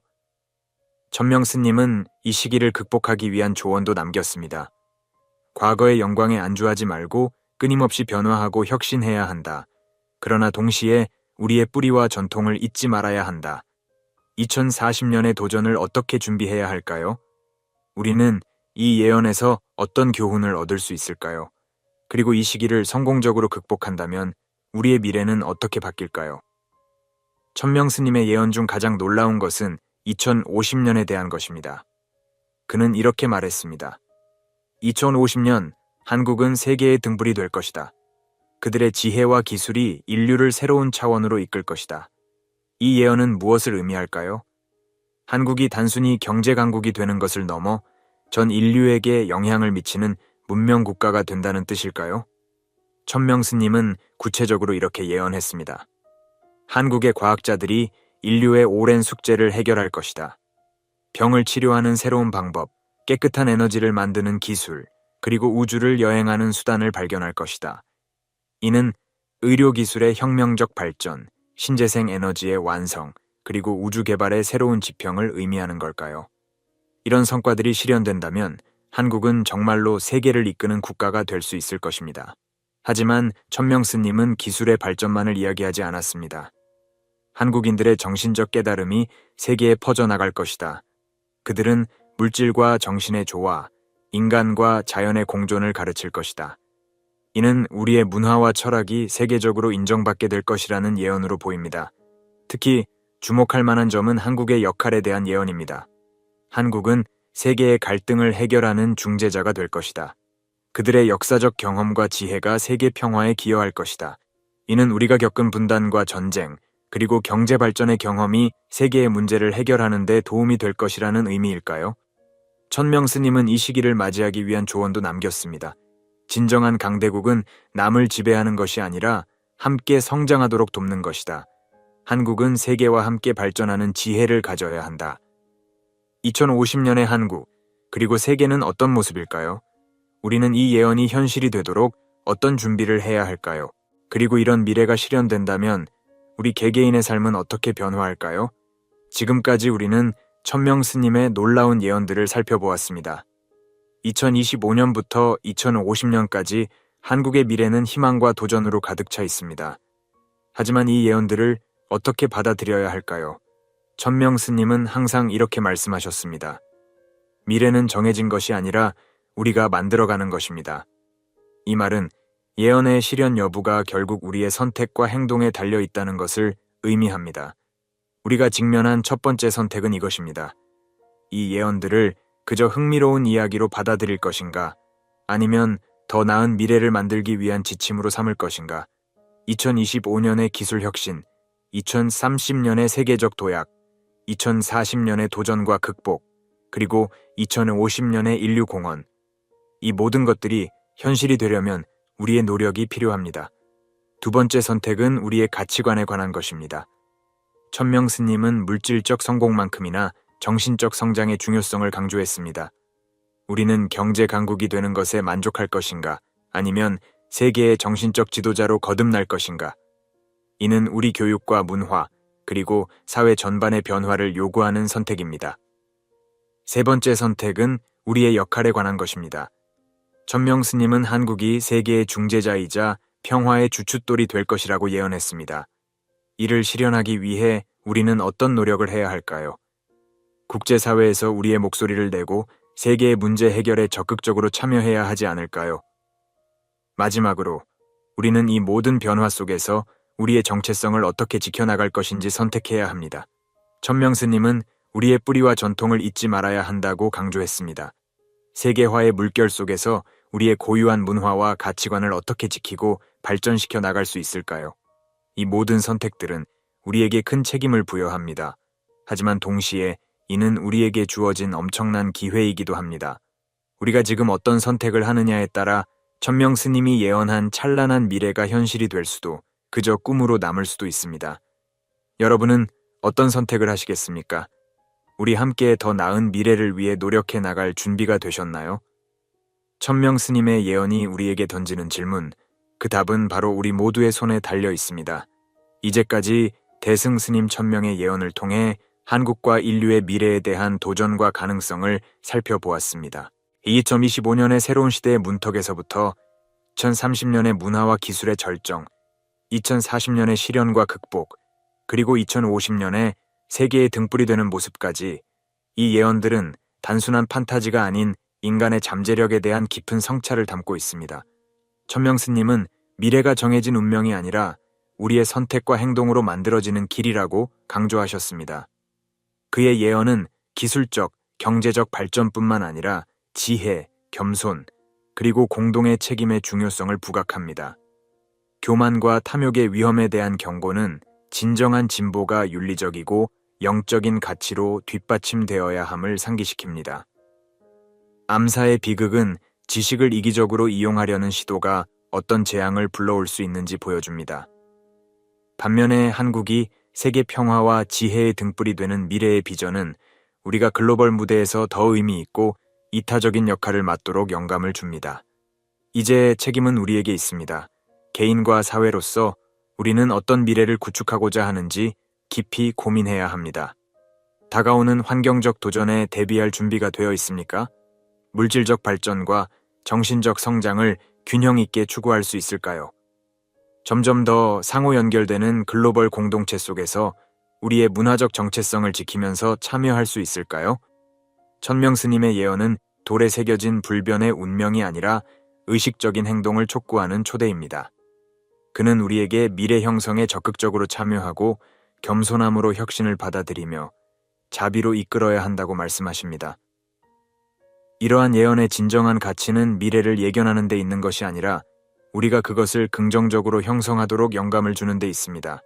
천명 스님은 이 시기를 극복하기 위한 조언도 남겼습니다. 과거의 영광에 안주하지 말고 끊임없이 변화하고 혁신해야 한다. 그러나 동시에 우리의 뿌리와 전통을 잊지 말아야 한다. 2040년의 도전을 어떻게 준비해야 할까요? 우리는 이 예언에서 어떤 교훈을 얻을 수 있을까요? 그리고 이 시기를 성공적으로 극복한다면 우리의 미래는 어떻게 바뀔까요? 천명 스님의 예언 중 가장 놀라운 것은 2050년에 대한 것입니다. 그는 이렇게 말했습니다. 2050년 한국은 세계의 등불이 될 것이다. 그들의 지혜와 기술이 인류를 새로운 차원으로 이끌 것이다. 이 예언은 무엇을 의미할까요? 한국이 단순히 경제 강국이 되는 것을 넘어 전 인류에게 영향을 미치는 문명 국가가 된다는 뜻일까요? 천명 스님은 구체적으로 이렇게 예언했습니다. 한국의 과학자들이 인류의 오랜 숙제를 해결할 것이다. 병을 치료하는 새로운 방법, 깨끗한 에너지를 만드는 기술, 그리고 우주를 여행하는 수단을 발견할 것이다. 이는 의료기술의 혁명적 발전, 신재생 에너지의 완성, 그리고 우주 개발의 새로운 지평을 의미하는 걸까요? 이런 성과들이 실현된다면 한국은 정말로 세계를 이끄는 국가가 될 수 있을 것입니다. 하지만 천명 스님은 기술의 발전만을 이야기하지 않았습니다. 한국인들의 정신적 깨달음이 세계에 퍼져나갈 것이다. 그들은 물질과 정신의 조화, 인간과 자연의 공존을 가르칠 것이다. 이는 우리의 문화와 철학이 세계적으로 인정받게 될 것이라는 예언으로 보입니다. 특히 주목할 만한 점은 한국의 역할에 대한 예언입니다. 한국은 세계의 갈등을 해결하는 중재자가 될 것이다. 그들의 역사적 경험과 지혜가 세계 평화에 기여할 것이다. 이는 우리가 겪은 분단과 전쟁, 그리고 경제 발전의 경험이 세계의 문제를 해결하는 데 도움이 될 것이라는 의미일까요? 천명 스님은 이 시기를 맞이하기 위한 조언도 남겼습니다. 진정한 강대국은 남을 지배하는 것이 아니라 함께 성장하도록 돕는 것이다. 한국은 세계와 함께 발전하는 지혜를 가져야 한다. 2050년의 한국, 그리고 세계는 어떤 모습일까요? 우리는 이 예언이 현실이 되도록 어떤 준비를 해야 할까요? 그리고 이런 미래가 실현된다면 우리 개개인의 삶은 어떻게 변화할까요? 지금까지 우리는 천명 스님의 놀라운 예언들을 살펴보았습니다. 2025년부터 2050년까지 한국의 미래는 희망과 도전으로 가득 차 있습니다. 하지만 이 예언들을 어떻게 받아들여야 할까요? 천명 스님은 항상 이렇게 말씀하셨습니다. 미래는 정해진 것이 아니라 우리가 만들어가는 것입니다. 이 말은 예언의 실현 여부가 결국 우리의 선택과 행동에 달려 있다는 것을 의미합니다. 우리가 직면한 첫 번째 선택은 이것입니다. 이 예언들을 그저 흥미로운 이야기로 받아들일 것인가, 아니면 더 나은 미래를 만들기 위한 지침으로 삼을 것인가. 2025년의 기술 혁신, 2030년의 세계적 도약, 2040년의 도전과 극복, 그리고 2050년의 인류 공헌. 이 모든 것들이 현실이 되려면 우리의 노력이 필요합니다. 두 번째 선택은 우리의 가치관에 관한 것입니다. 천명 스님은 물질적 성공만큼이나 정신적 성장의 중요성을 강조했습니다. 우리는 경제 강국이 되는 것에 만족할 것인가, 아니면 세계의 정신적 지도자로 거듭날 것인가. 이는 우리 교육과 문화, 그리고 사회 전반의 변화를 요구하는 선택입니다. 세 번째 선택은 우리의 역할에 관한 것입니다. 천명 스님은 한국이 세계의 중재자이자 평화의 주춧돌이 될 것이라고 예언했습니다. 이를 실현하기 위해 우리는 어떤 노력을 해야 할까요? 국제사회에서 우리의 목소리를 내고 세계의 문제 해결에 적극적으로 참여해야 하지 않을까요? 마지막으로, 우리는 이 모든 변화 속에서 우리의 정체성을 어떻게 지켜나갈 것인지 선택해야 합니다. 천명 스님은 우리의 뿌리와 전통을 잊지 말아야 한다고 강조했습니다. 세계화의 물결 속에서 우리의 고유한 문화와 가치관을 어떻게 지키고 발전시켜 나갈 수 있을까요? 이 모든 선택들은 우리에게 큰 책임을 부여합니다. 하지만 동시에 이는 우리에게 주어진 엄청난 기회이기도 합니다. 우리가 지금 어떤 선택을 하느냐에 따라 천명 스님이 예언한 찬란한 미래가 현실이 될 수도 그저 꿈으로 남을 수도 있습니다. 여러분은 어떤 선택을 하시겠습니까? 우리 함께 더 나은 미래를 위해 노력해 나갈 준비가 되셨나요? 천명 스님의 예언이 우리에게 던지는 질문, 그 답은 바로 우리 모두의 손에 달려 있습니다. 이제까지 대승 스님 1000명의 예언을 통해 한국과 인류의 미래에 대한 도전과 가능성을 살펴보았습니다. 2025년의 새로운 시대의 문턱에서부터 2030년의 문화와 기술의 절정, 2040년의 실현과 극복, 그리고 2050년에 세계의 등불이 되는 모습까지 이 예언들은 단순한 판타지가 아닌 인간의 잠재력에 대한 깊은 성찰을 담고 있습니다. 천명 스님은 미래가 정해진 운명이 아니라 우리의 선택과 행동으로 만들어지는 길이라고 강조하셨습니다. 그의 예언은 기술적, 경제적 발전뿐만 아니라 지혜, 겸손, 그리고 공동의 책임의 중요성을 부각합니다. 교만과 탐욕의 위험에 대한 경고는 진정한 진보가 윤리적이고 영적인 가치로 뒷받침되어야 함을 상기시킵니다. 암사의 비극은 지식을 이기적으로 이용하려는 시도가 어떤 재앙을 불러올 수 있는지 보여줍니다. 반면에 한국이 세계 평화와 지혜의 등불이 되는 미래의 비전은 우리가 글로벌 무대에서 더 의미 있고 이타적인 역할을 맡도록 영감을 줍니다. 이제 책임은 우리에게 있습니다. 개인과 사회로서 우리는 어떤 미래를 구축하고자 하는지 깊이 고민해야 합니다. 다가오는 환경적 도전에 대비할 준비가 되어 있습니까? 물질적 발전과 정신적 성장을 균형 있게 추구할 수 있을까요? 점점 더 상호 연결되는 글로벌 공동체 속에서 우리의 문화적 정체성을 지키면서 참여할 수 있을까요? 천명 스님의 예언은 돌에 새겨진 불변의 운명이 아니라 의식적인 행동을 촉구하는 초대입니다. 그는 우리에게 미래 형성에 적극적으로 참여하고 겸손함으로 혁신을 받아들이며 자비로 이끌어야 한다고 말씀하십니다. 이러한 예언의 진정한 가치는 미래를 예견하는 데 있는 것이 아니라 우리가 그것을 긍정적으로 형성하도록 영감을 주는 데 있습니다.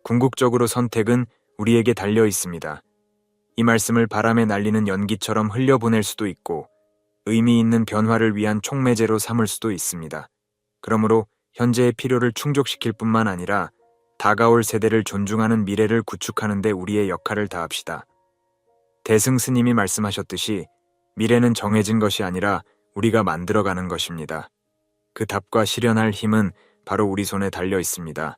궁극적으로 선택은 우리에게 달려 있습니다. 이 말씀을 바람에 날리는 연기처럼 흘려보낼 수도 있고 의미 있는 변화를 위한 촉매제로 삼을 수도 있습니다. 그러므로 현재의 필요를 충족시킬 뿐만 아니라 다가올 세대를 존중하는 미래를 구축하는 데 우리의 역할을 다합시다. 대승 스님이 말씀하셨듯이 미래는 정해진 것이 아니라 우리가 만들어가는 것입니다. 그 답과 실현할 힘은 바로 우리 손에 달려 있습니다.